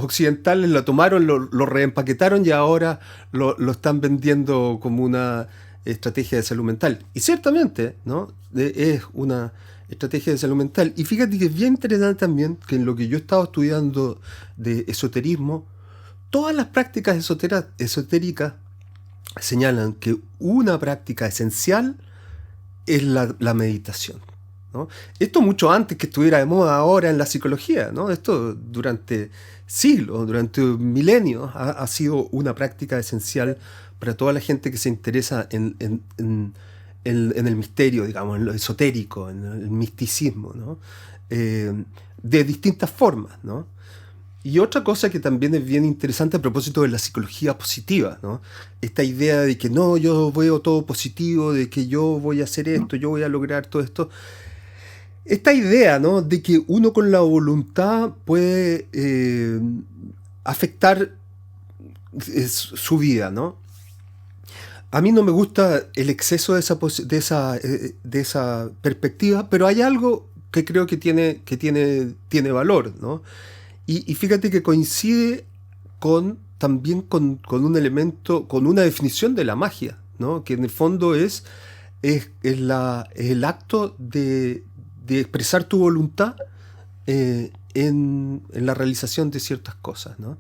occidentales, lo tomaron, lo reempaquetaron y ahora lo están vendiendo como una estrategia de salud mental. Y ciertamente, ¿no? Es una estrategia de salud mental. Y fíjate que es bien interesante también que en lo que yo he estado estudiando de esoterismo, todas las prácticas esotéricas señalan que una práctica esencial es la meditación, ¿no? Esto mucho antes que estuviera de moda ahora en la psicología, ¿no? Esto durante siglos, durante milenios, ha sido una práctica esencial para toda la gente que se interesa en el misterio, digamos, en lo esotérico, en el misticismo, ¿no? De distintas formas, ¿no? Y otra cosa que también es bien interesante a propósito de la psicología positiva, ¿no? Esta idea de que no, yo veo todo positivo, de que yo voy a hacer esto, yo voy a lograr todo esto. Esta idea, ¿no? De que uno con la voluntad puede afectar su vida, ¿no? A mí no me gusta el exceso de esa perspectiva, pero hay algo que creo que tiene valor, ¿no? Y fíjate que coincide también con un elemento, con una definición de la magia, ¿no? Que en el fondo es el acto de expresar tu voluntad en la realización de ciertas cosas, ¿no?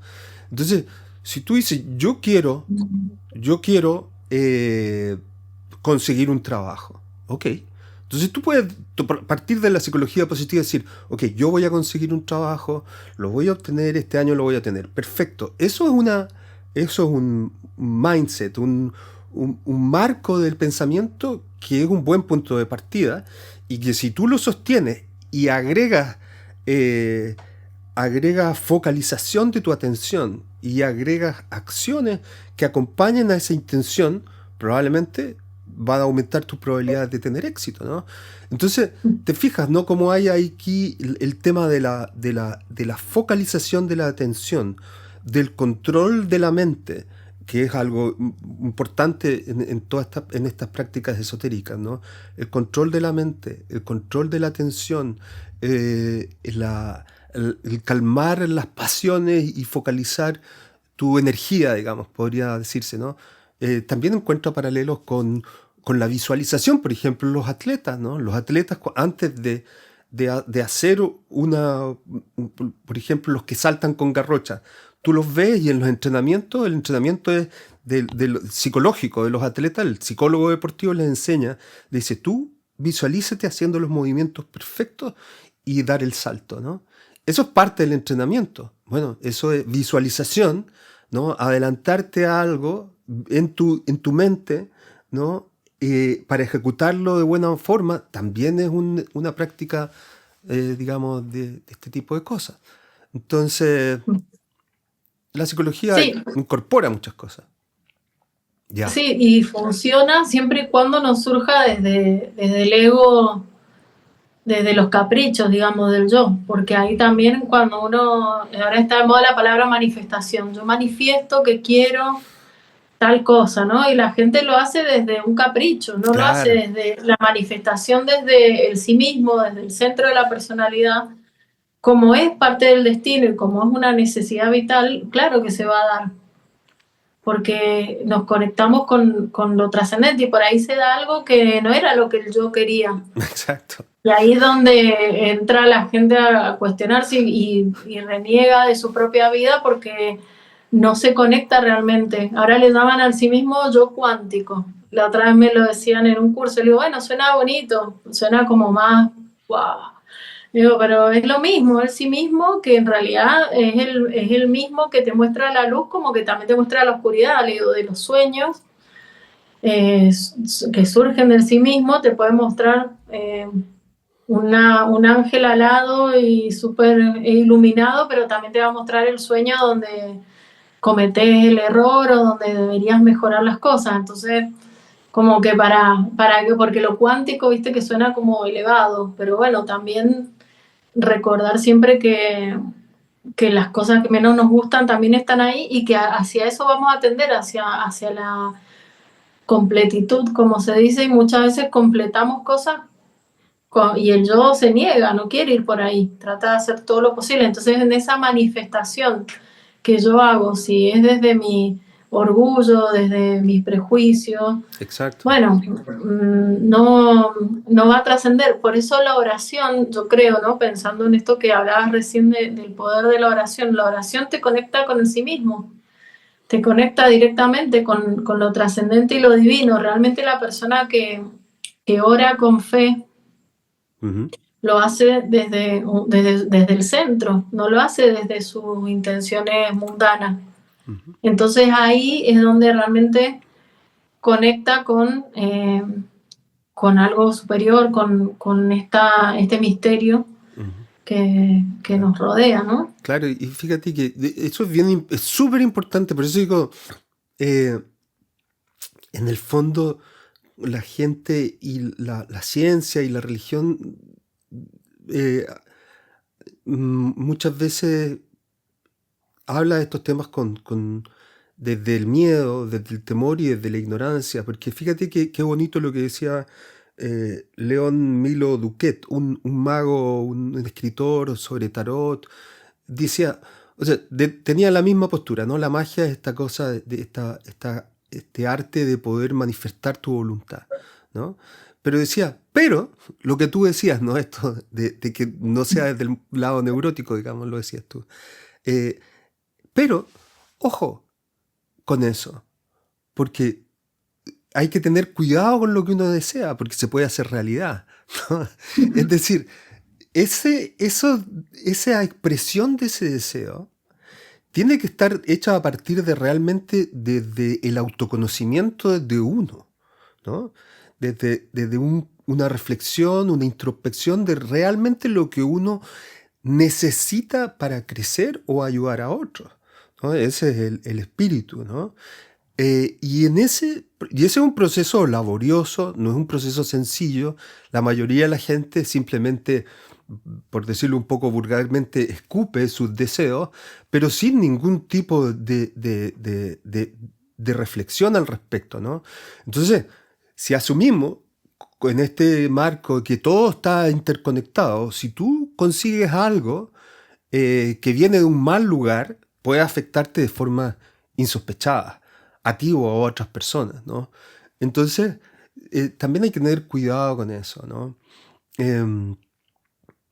Entonces, si tú dices, yo quiero conseguir un trabajo, ok. Entonces tú puedes partir de la psicología positiva y decir, ok, yo voy a conseguir un trabajo, lo voy a obtener, este año lo voy a tener. Perfecto. Eso es un mindset, un marco del pensamiento que es un buen punto de partida y que si tú lo sostienes y agregas focalización de tu atención y agregas acciones que acompañen a esa intención, probablemente van a aumentar tus probabilidades de tener éxito, ¿no? Entonces, te fijas, ¿no? Como hay aquí el tema de la focalización de la atención, del control de la mente, que es algo importante en estas prácticas esotéricas, ¿no? El control de la mente, el control de la atención, el calmar las pasiones y focalizar tu energía, digamos, podría decirse, ¿no? También encuentro paralelos con la visualización, por ejemplo, los atletas, ¿no? Los atletas antes de hacer por ejemplo, los que saltan con garrocha, tú los ves y en los entrenamientos, el entrenamiento es lo psicológico de los atletas, el psicólogo deportivo les enseña, le dice, tú visualízate haciendo los movimientos perfectos y dar el salto, ¿no? Eso es parte del entrenamiento. Bueno, eso es visualización, ¿no? Adelantarte a algo en tu mente, ¿no? Para ejecutarlo de buena forma, también es una práctica, digamos, de este tipo de cosas. Entonces, la psicología Sí, incorpora muchas cosas. Ya. sí, y funciona siempre y cuando nos surja desde el ego, desde los caprichos, digamos, del yo, porque ahí también cuando ahora está de moda la palabra manifestación, yo manifiesto que quiero tal cosa, ¿no? Y la gente lo hace desde un capricho, no lo hace Claro. desde la manifestación, desde el sí mismo, desde el centro de la personalidad, como es parte del destino y como es una necesidad vital, claro que se va a dar, porque nos conectamos con lo trascendente y por ahí se da algo que no era lo que yo quería. Exacto. Y ahí es donde entra la gente a cuestionarse y reniega de su propia vida porque no se conecta realmente. Ahora le llaman al sí mismo yo cuántico. La otra vez me lo decían en un curso. Le digo, bueno, suena bonito, suena como más, wow. Digo, pero es lo mismo, el sí mismo, que en realidad es el mismo que te muestra la luz como que también te muestra la oscuridad. Le digo, de los sueños que surgen del sí mismo, te puede mostrar un ángel alado y súper iluminado, pero también te va a mostrar el sueño donde cometés el error o donde deberías mejorar las cosas. Entonces, como que porque lo cuántico, viste que suena como elevado, pero bueno, también recordar siempre que las cosas que menos nos gustan también están ahí y que hacia eso vamos a tender, hacia la completitud, como se dice, y muchas veces completamos cosas y el yo se niega, no quiere ir por ahí, trata de hacer todo lo posible. Entonces, en esa manifestación que yo hago, si es desde mi orgullo, desde mis prejuicios, Exacto. bueno, no va a trascender. Por eso la oración, yo creo, ¿no? Pensando en esto que hablabas recién del poder de la oración te conecta con el sí mismo, te conecta directamente con lo trascendente y lo divino. Realmente la persona que ora con fe Ujú, lo hace desde el centro, no lo hace desde sus intenciones mundanas. ujú. Entonces ahí es donde realmente conecta con algo superior, con este misterio Ujú, que claro. nos rodea, ¿no? Claro, y fíjate que eso es bien, es súper importante, por eso digo, eh, en el fondo, la gente y la ciencia y la religión eh, muchas veces habla de estos temas desde el miedo, desde el temor y desde la ignorancia, porque fíjate qué bonito lo que decía León Milo Duquet, un mago, un escritor sobre tarot, decía, o sea, tenía la misma postura, ¿no? La magia es esta cosa, este arte de poder manifestar tu voluntad, ¿no? Pero decía, pero lo que tú decías, ¿no? Esto de que no sea desde el lado neurótico, digamos, lo decías tú. Eh, pero, ojo con eso, porque hay que tener cuidado con lo que uno desea, porque se puede hacer realidad, ¿no? Es decir, esa expresión de ese deseo tiene que estar hecha a partir de realmente desde el autoconocimiento de uno, ¿no? Desde una reflexión, una introspección de realmente lo que uno necesita para crecer o ayudar a otros, ¿no? Ese es el espíritu, ¿no? Y ese es un proceso laborioso, no es un proceso sencillo. La mayoría de la gente simplemente, por decirlo un poco vulgarmente, escupe sus deseos, pero sin ningún tipo de reflexión al respecto, ¿no? Entonces, si asumimos en este marco que todo está interconectado, si tú consigues algo que viene de un mal lugar, puede afectarte de forma insospechada, a ti o a otras personas, ¿no? Entonces, también hay que tener cuidado con eso, ¿no? Em,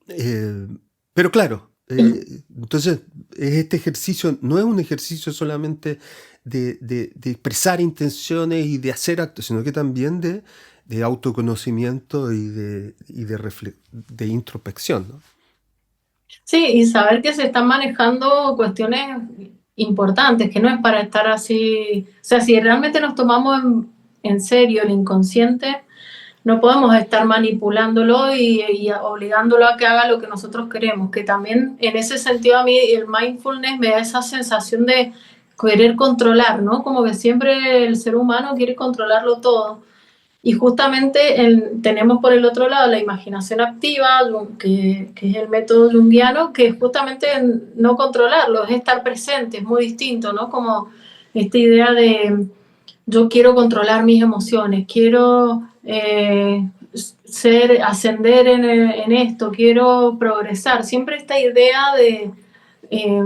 eh, pero claro, entonces este ejercicio no es un ejercicio solamente de expresar intenciones y de hacer actos, sino que también de autoconocimiento de introspección, ¿no? Sí, y saber que se están manejando cuestiones importantes, que no es para estar así, o sea, si realmente nos tomamos en serio el inconsciente, no podemos estar manipulándolo y obligándolo a que haga lo que nosotros queremos, que también en ese sentido a mí el mindfulness me da esa sensación de querer controlar, ¿no? Como que siempre el ser humano quiere controlarlo todo. Y justamente tenemos por el otro lado la imaginación activa, que es el método junguiano, que es justamente no controlarlo, es estar presente, es muy distinto, ¿no? Como esta idea de yo quiero controlar mis emociones, quiero ascender en esto, quiero progresar. Siempre esta idea eh,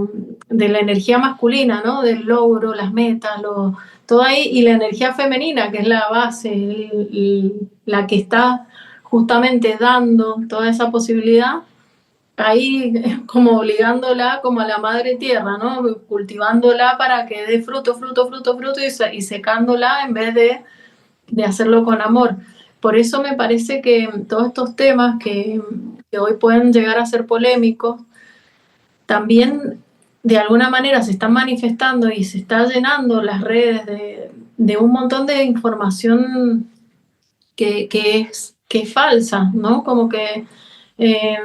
de la energía masculina, ¿no? Del logro, las metas, todo ahí, y la energía femenina, que es la base, la que está justamente dando toda esa posibilidad, ahí como obligándola como a la madre tierra, ¿no? Cultivándola para que dé fruto, fruto, fruto, fruto y secándola en vez de hacerlo con amor. Por eso me parece que todos estos temas que hoy pueden llegar a ser polémicos, también de alguna manera se están manifestando y se está llenando las redes de un montón de información que es falsa, ¿no? Como que eh,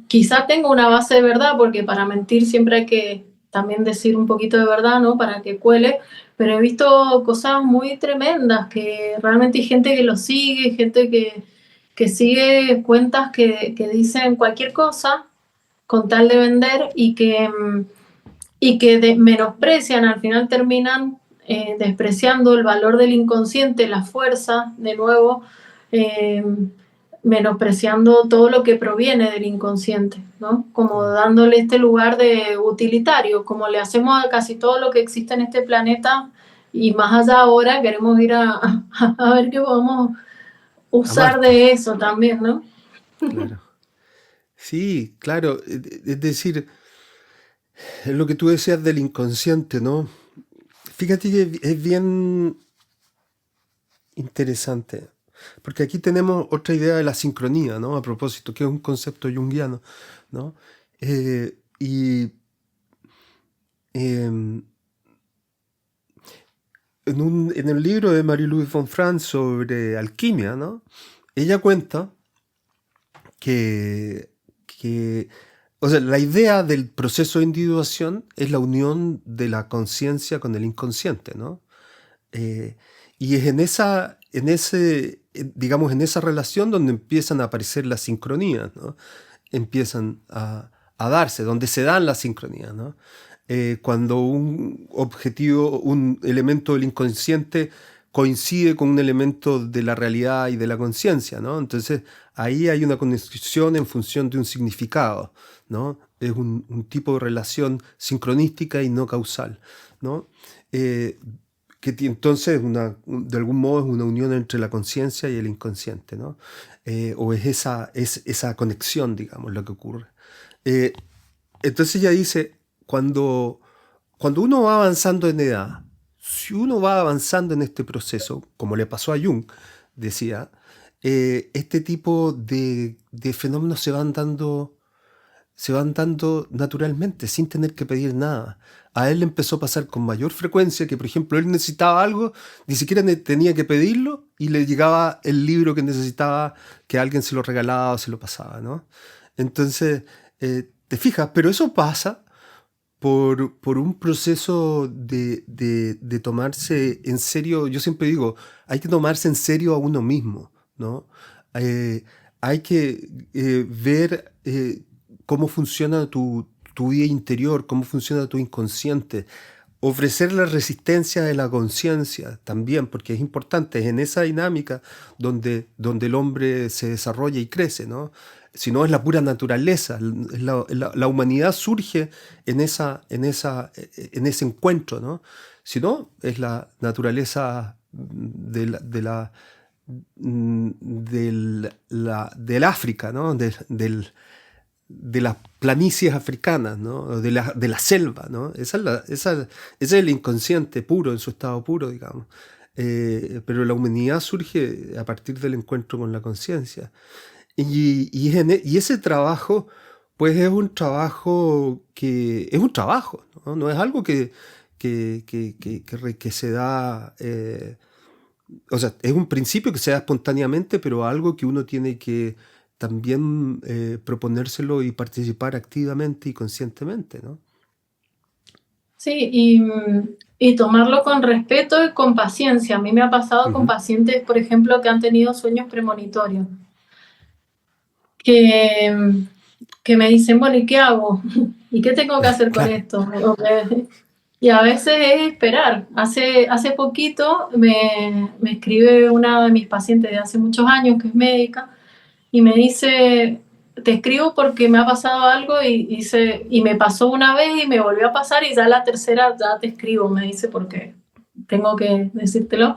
quizá tenga una base de verdad, porque para mentir siempre hay que también decir un poquito de verdad, ¿no? Para que cuele, pero he visto cosas muy tremendas, que realmente hay gente que lo sigue, gente que sigue cuentas que dicen cualquier cosa con tal de vender y que menosprecian, al final terminan despreciando el valor del inconsciente, la fuerza, de nuevo, menospreciando todo lo que proviene del inconsciente, ¿no? Como dándole este lugar de utilitario, como le hacemos a casi todo lo que existe en este planeta, y más allá ahora queremos ir a ver qué podemos A usar Marte, de eso también, ¿no? claro. Sí, claro. Es decir, es lo que tú decías del inconsciente, ¿no? Fíjate que es bien interesante, porque aquí tenemos otra idea de la sincronía, ¿no? A propósito, que es un concepto junguiano, ¿no? Y em, en el libro de Marie-Louise von Franz sobre alquimia, ¿no? Ella cuenta que, que, o sea, la idea del proceso de individuación es la unión de la conciencia con el inconsciente, ¿no? Eh, y es digamos, en esa relación donde empiezan a aparecer las sincronías, ¿no? Empiezan a darse, donde se dan las sincronías, ¿no? Cuando un objetivo, un elemento del inconsciente coincide con un elemento de la realidad y de la conciencia, ¿no? Entonces ahí hay una conexión en función de un significado, ¿no? Es un tipo de relación sincronística y no causal, ¿no? Entonces de algún modo es una unión entre la conciencia y el inconsciente, ¿no? O es esa conexión, digamos, lo que ocurre. Eh, entonces ella dice, cuando uno va avanzando en edad, si uno va avanzando en este proceso, como le pasó a Jung, decía, este tipo de fenómenos se van dando naturalmente, sin tener que pedir nada. A él le empezó a pasar con mayor frecuencia que, por ejemplo, él necesitaba algo, ni siquiera tenía que pedirlo y le llegaba el libro que necesitaba, que alguien se lo regalaba o se lo pasaba, ¿no? Entonces, te fijas, pero eso pasa por un proceso de tomarse en serio. Yo siempre digo, hay que tomarse en serio a uno mismo, ¿no? Eh, hay que ver cómo funciona tu vida interior, cómo funciona tu inconsciente, ofrecer la resistencia de la conciencia también, porque es importante, es en esa dinámica donde el hombre se desarrolla y crece, ¿no? Si no, es la pura naturaleza, la humanidad surge en ese encuentro, ¿no? Si no, es la naturaleza del África, ¿no? De las planicies africanas, ¿no? De la selva, ¿no? Ese es el inconsciente puro, en su estado puro, digamos. Pero la humanidad surge a partir del encuentro con la conciencia. Y ese trabajo, pues es un trabajo es un trabajo, ¿no? No es algo que se da, o sea, es un principio que se da espontáneamente, pero algo que uno tiene que también proponérselo y participar activamente y conscientemente, ¿no? Sí, y tomarlo con respeto y con paciencia. A mí me ha pasado con Ujú. pacientes, por ejemplo, que han tenido sueños premonitorios, que, que me dicen, bueno, ¿y qué hago? ¿Y qué tengo que hacer con Claro. esto? Y a veces es esperar. Hace poquito me escribe una de mis pacientes de hace muchos años, que es médica, y me dice, te escribo porque me ha pasado algo y me pasó una vez y me volvió a pasar y ya la tercera ya te escribo, me dice, porque tengo que decírtelo.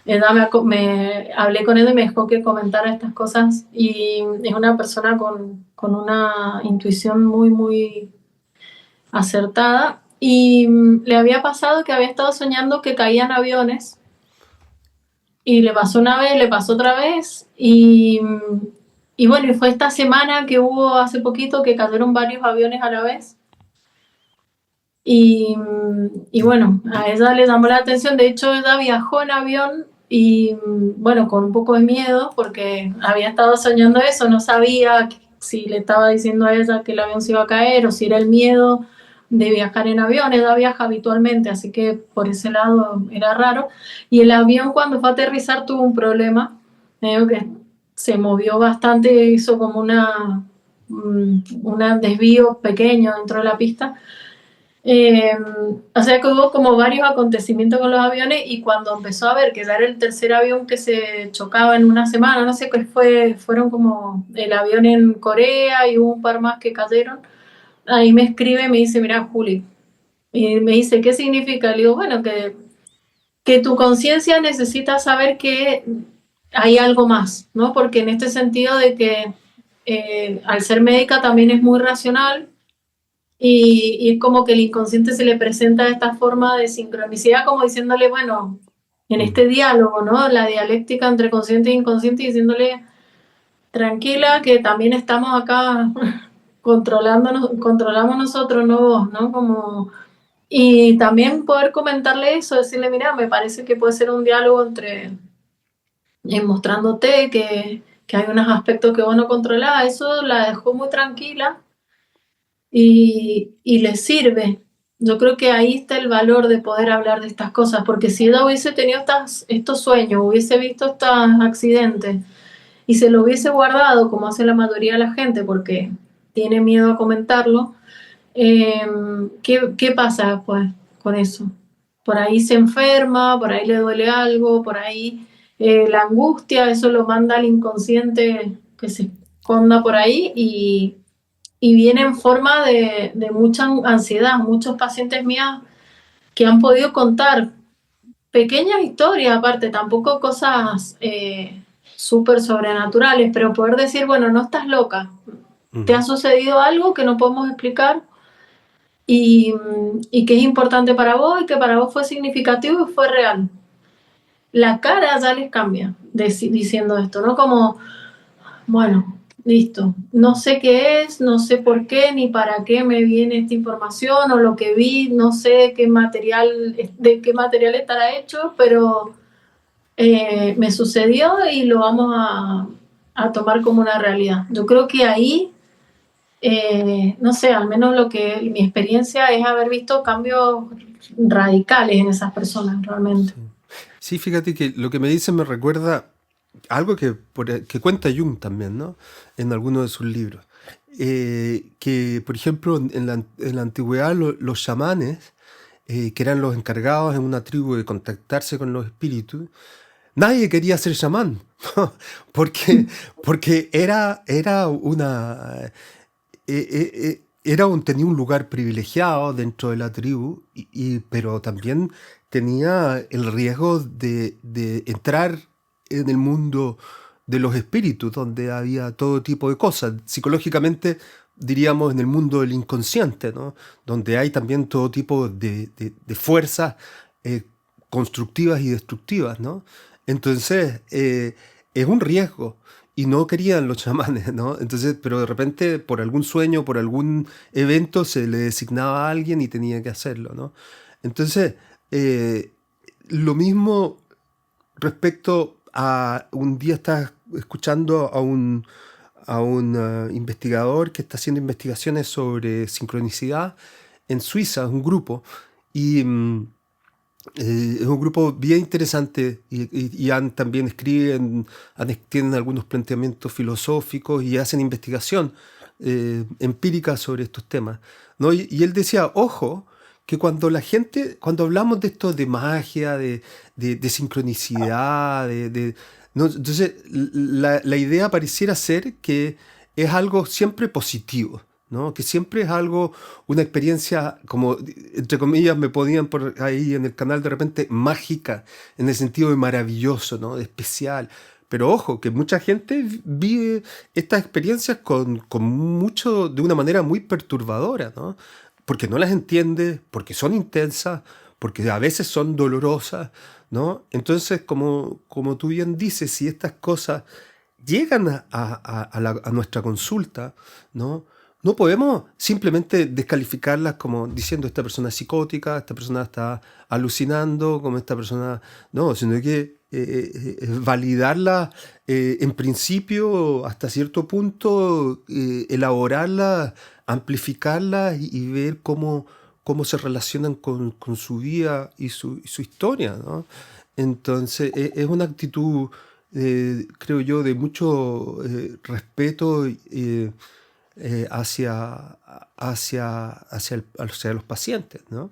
Hablé con él y me dejó que comentara estas cosas y es una persona con una intuición muy, muy acertada y le había pasado que había estado soñando que caían aviones y le pasó una vez, le pasó otra vez y bueno, y fue esta semana que hubo hace poquito que cayeron varios aviones a la vez y bueno, a ella le llamó la atención, de hecho ella viajó en avión y bueno, con un poco de miedo porque había estado soñando eso, no sabía si le estaba diciendo a ella que el avión se iba a caer o si era el miedo de viajar en avión, ella viaja habitualmente, así que por ese lado era raro. Y el avión cuando fue a aterrizar tuvo un problema, que se movió bastante, hizo como un desvío pequeño dentro de la pista Eh, o sea que hubo como varios acontecimientos con los aviones y cuando empezó a ver que ya era el tercer avión que se chocaba en una semana, no sé qué fue, fueron como el avión en Corea y hubo un par más que cayeron, ahí me escribe y me dice, mira, Juli, y me dice, ¿qué significa? Le digo, bueno, que tu conciencia necesita saber que hay algo más, ¿no? Porque en este sentido de que al ser médica también es muy racional y es como que el inconsciente se le presenta de esta forma de sincronicidad, como diciéndole, bueno, en Mm. este diálogo, ¿no? La dialéctica entre consciente e inconsciente, diciéndole, tranquila, que también estamos acá controlamos nosotros, no vos, ¿no? Como, y también poder comentarle eso, decirle, mira, me parece que puede ser un diálogo entre, mostrándote que hay unos aspectos que vos no controlás, eso la dejó muy tranquila y le sirve. Yo creo que ahí está el valor de poder hablar de estas cosas, porque si ella hubiese tenido estos sueños, hubiese visto estos accidentes y se lo hubiese guardado, como hace la mayoría de la gente, porque tiene miedo a comentarlo, ¿qué pasa pues con eso? Por ahí se enferma, por ahí le duele algo, por ahí la angustia, eso lo manda al inconsciente que se esconda por ahí y viene en forma de mucha ansiedad. Muchos pacientes míos que han podido contar pequeñas historias, aparte, tampoco cosas súper sobrenaturales, pero poder decir, bueno, no estás loca, te ha Ujú. sucedido algo que no podemos explicar y que es importante para vos y que para vos fue significativo y fue real. La cara ya les cambia diciendo esto, ¿no? Como, bueno, listo. No sé qué es, no sé por qué ni para qué me viene esta información o lo que vi, no sé qué material, de qué material estará hecho, pero me sucedió y lo vamos a tomar como una realidad. Yo creo que ahí, no sé, al menos lo que mi experiencia es haber visto cambios radicales en esas personas realmente. Sí. Sí, fíjate que lo que me dice me recuerda algo que cuenta Jung también, ¿no? En alguno de sus libros. Que, por ejemplo, en la antigüedad los chamanes, que eran los encargados en una tribu de contactarse con los espíritus, nadie quería ser chamán, porque, porque tenía un lugar privilegiado dentro de la tribu, pero también tenía el riesgo de entrar en el mundo de los espíritus, donde había todo tipo de cosas. Psicológicamente, diríamos, en el mundo del inconsciente, ¿no? Donde hay también todo tipo de fuerzas eh, constructivas y destructivas, ¿no? Entonces, es un riesgo y no querían los chamanes, ¿no? Entonces, pero de repente, por algún sueño, por algún evento, se le designaba a alguien y tenía que hacerlo, ¿no? Entonces, eh, lo mismo respecto a un día estás escuchando a un investigador que está haciendo investigaciones sobre sincronicidad en Suiza, un grupo, y es un grupo bien interesante y también escriben, tienen algunos planteamientos filosóficos y hacen investigación empírica sobre estos temas, ¿no? Y él decía, ojo, que cuando hablamos de esto de magia, de sincronicidad, ¿no? Entonces la idea pareciera ser que es algo siempre positivo, ¿no? Que siempre es algo, una experiencia, como entre comillas me podían por ahí en el canal de repente, mágica, en el sentido de maravilloso, ¿no? De especial. Pero ojo, que mucha gente vive estas experiencias con mucho, de una manera muy perturbadora, ¿no? Porque no las entiende, porque son intensas, porque a veces son dolorosas, ¿no? Entonces, como tú bien dices, si estas cosas llegan a nuestra consulta, ¿no? No podemos simplemente descalificarlas como diciendo esta persona es psicótica, esta persona está alucinando, como esta persona, no, sino que validarla en principio hasta cierto punto, elaborarla, amplificarla y ver cómo se relacionan con su vida y su historia, ¿no? Entonces, es una actitud creo yo, de mucho respeto, hacia, hacia los pacientes, ¿no?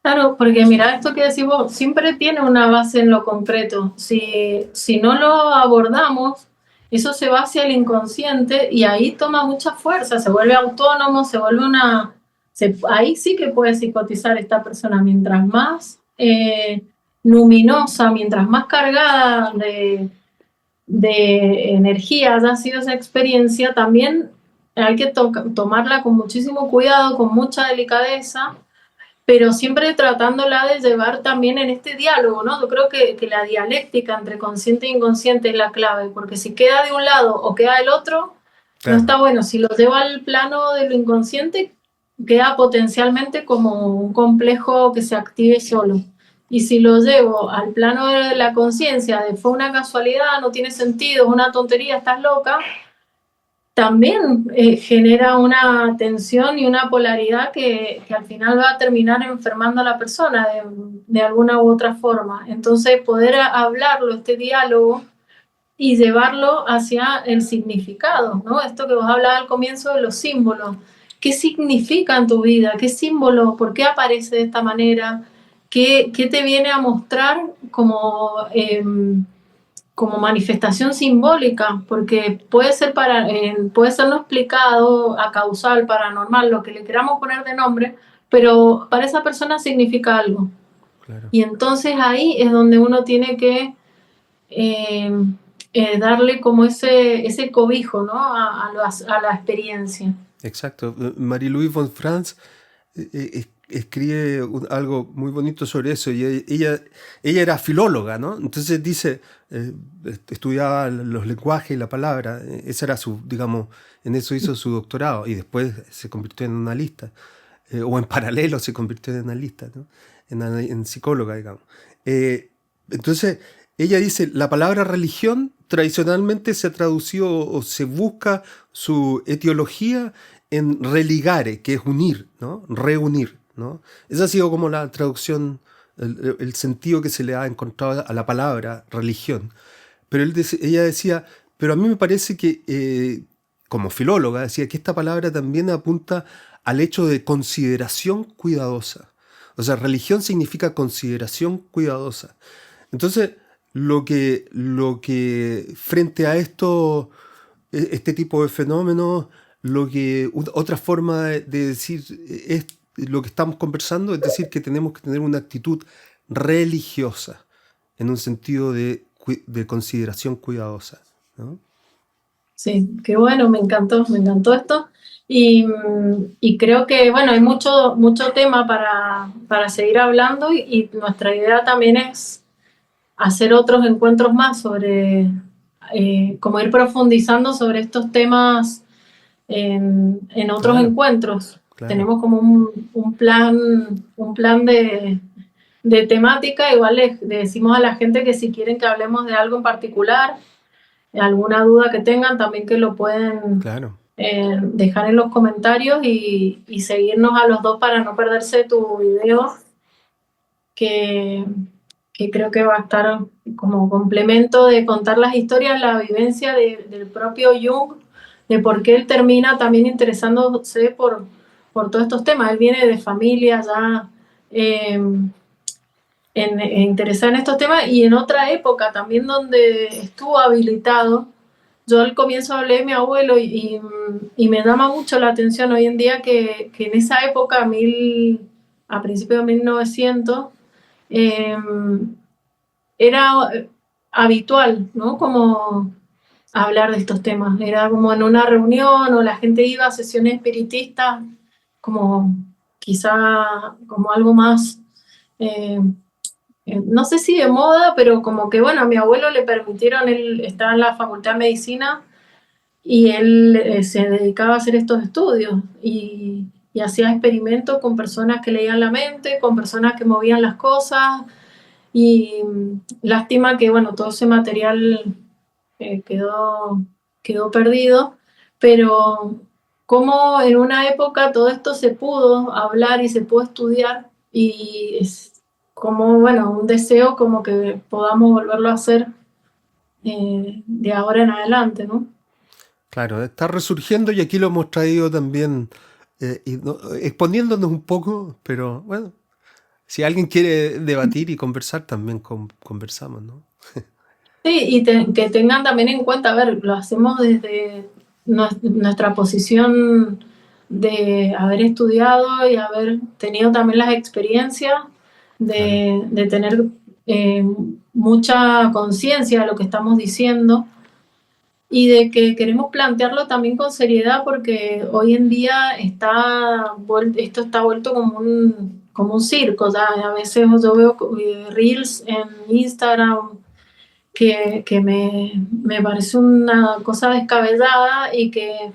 Claro, porque mira, esto que decís vos siempre tiene una base en lo concreto. Si no lo abordamos, eso se va hacia el inconsciente y ahí toma mucha fuerza, se vuelve autónomo, se vuelve ahí sí que puede psicotizar esta persona. Mientras más luminosa, mientras más cargada de energía haya sido esa experiencia, también hay que tomarla con muchísimo cuidado, con mucha delicadeza, pero siempre tratándola de llevar también en este diálogo, ¿no? Yo creo que la dialéctica entre consciente e inconsciente es la clave, porque si queda de un lado o queda del otro, no Claro, está bueno. Si lo lleva al plano de lo inconsciente, queda potencialmente como un complejo que se active solo. Y si lo llevo al plano de la conciencia, de fue una casualidad, no tiene sentido, es una tontería, estás loca, también genera una tensión y una polaridad que al final va a terminar enfermando a la persona de alguna u otra forma. Entonces, poder hablarlo, este diálogo, y llevarlo hacia el significado, ¿no? Esto que vos hablabas al comienzo de los símbolos. ¿Qué significa en tu vida? ¿Qué símbolo? ¿Por qué aparece de esta manera? ¿Qué te viene a mostrar como manifestación simbólica? Porque puede ser no explicado, a causal, paranormal, lo que le queramos poner de nombre, pero para esa persona significa algo. claro. Y entonces ahí es donde uno tiene que eh, darle como ese cobijo, ¿no? A la experiencia. Exacto. Marie-Louise von Franz escribe algo muy bonito sobre eso y ella era filóloga, ¿no? Entonces dice, estudiaba los lenguajes y la palabra, esa era su, digamos, en eso hizo su doctorado y después se convirtió en analista, o en paralelo se convirtió en analista, ¿no? En psicóloga, digamos. Entonces, ella dice, la palabra religión tradicionalmente se ha traducido o se busca su etiología en religare, que es unir, ¿no? Reunir, ¿no? Esa ha sido como la traducción, el sentido que se le ha encontrado a la palabra religión. Pero ella decía, pero a mí me parece que, como filóloga, decía que esta palabra también apunta al hecho de consideración cuidadosa. O sea, religión significa consideración cuidadosa. Entonces, lo que frente a esto, este tipo de fenómenos, otra forma de decir es lo que estamos conversando, es decir, que tenemos que tener una actitud religiosa, en un sentido de consideración cuidadosa, ¿no? Sí, qué bueno, me encantó esto. Y creo que, bueno, hay mucho tema para seguir hablando y nuestra idea también es hacer otros encuentros más como ir profundizando sobre estos temas en otros Claro, encuentros. claro. Tenemos como un plan de temática. Igual le decimos a la gente que si quieren que hablemos de algo en particular, alguna duda que tengan, también que lo pueden Claro. dejar en los comentarios y seguirnos a los dos para no perderse tu video, que, que creo que va a estar como complemento de contar las historias, la vivencia del propio Jung, de por qué él termina también interesándose por todos estos temas. Él viene de familia ya interesada en estos temas y en otra época también donde estuvo habilitado. Yo al comienzo hablé de mi abuelo y me llama mucho la atención hoy en día que en esa época, a principios de 1900, eh, era habitual, ¿no? Como hablar de estos temas. Era como en una reunión o la gente iba a sesiones espiritistas, como quizá como algo más, eh, no sé si de moda, pero como que, bueno, a mi abuelo le permitieron, él estaba en la Facultad de Medicina y él se dedicaba a hacer estos estudios y hacía experimentos con personas que leían la mente, con personas que movían las cosas y lástima que, bueno, todo ese material eh, quedó, quedó perdido, pero como en una época todo esto se pudo hablar y se pudo estudiar y es como, bueno, un deseo como que podamos volverlo a hacer de ahora en adelante, ¿no? Claro, está resurgiendo y aquí lo hemos traído también, exponiéndonos un poco, pero bueno, si alguien quiere debatir y conversar, también conversamos, ¿no? Sí, y que tengan también en cuenta, a ver, lo hacemos desde nuestra posición de haber estudiado y haber tenido también las experiencias Claro, de tener eh, mucha conciencia de lo que estamos diciendo y de que queremos plantearlo también con seriedad porque hoy en día esto está vuelto como un circo. O sea, a veces yo veo reels en Instagram que me parece una cosa descabellada y que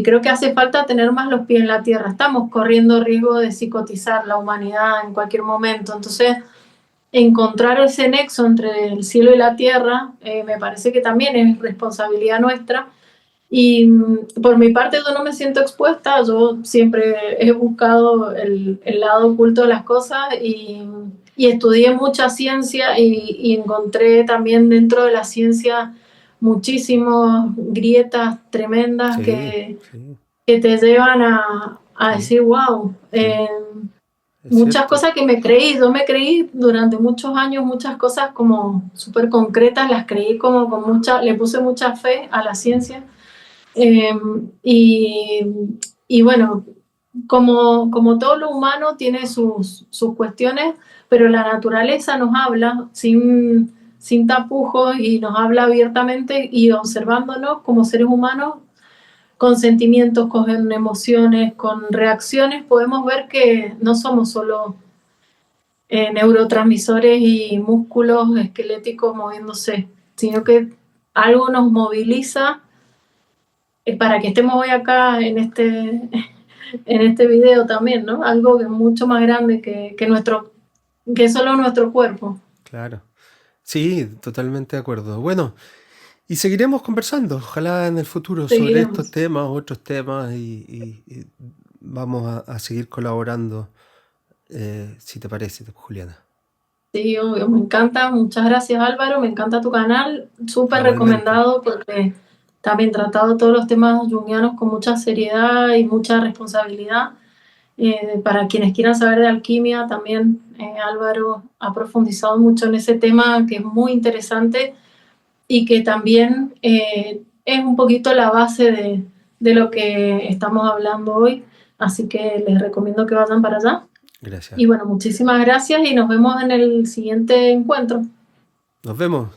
creo que hace falta tener más los pies en la tierra. Estamos corriendo riesgo de psicotizar la humanidad en cualquier momento. Entonces, encontrar ese nexo entre el cielo y la tierra me parece que también es responsabilidad nuestra. Y por mi parte yo no me siento expuesta, yo siempre he buscado el lado oculto de las cosas y estudié mucha ciencia y encontré también dentro de la ciencia muchísimas grietas tremendas sí, sí, que te llevan a sí, decir, wow, sí, es muchas cierto. cosas que yo me creí durante muchos años, muchas cosas como súper concretas, las creí como con le puse mucha fe a la ciencia. Eh, y, y bueno, como todo lo humano tiene sus cuestiones, pero la naturaleza nos habla sin tapujos y nos habla abiertamente y observándonos como seres humanos con sentimientos, con emociones, con reacciones, podemos ver que no somos solo neurotransmisores y músculos esqueléticos moviéndose, sino que algo nos moviliza para que estemos hoy acá en este video también, ¿no? Algo que es mucho más grande que solo nuestro cuerpo. Claro. Sí, totalmente de acuerdo. Bueno, y seguiremos conversando, ojalá en el futuro, sobre estos Seguiremos. temas, otros temas, y vamos a seguir colaborando, si te parece, Juliana. Sí, obvio, me encanta. Muchas gracias, Álvaro. Me encanta tu canal. Súper Igualmente. recomendado porque también tratado todos los temas junguianos con mucha seriedad y mucha responsabilidad. Para quienes quieran saber de alquimia, también Álvaro ha profundizado mucho en ese tema que es muy interesante y que también es un poquito la base de lo que estamos hablando hoy. Así que les recomiendo que vayan para allá. Gracias. Y bueno, muchísimas gracias y nos vemos en el siguiente encuentro. Nos vemos.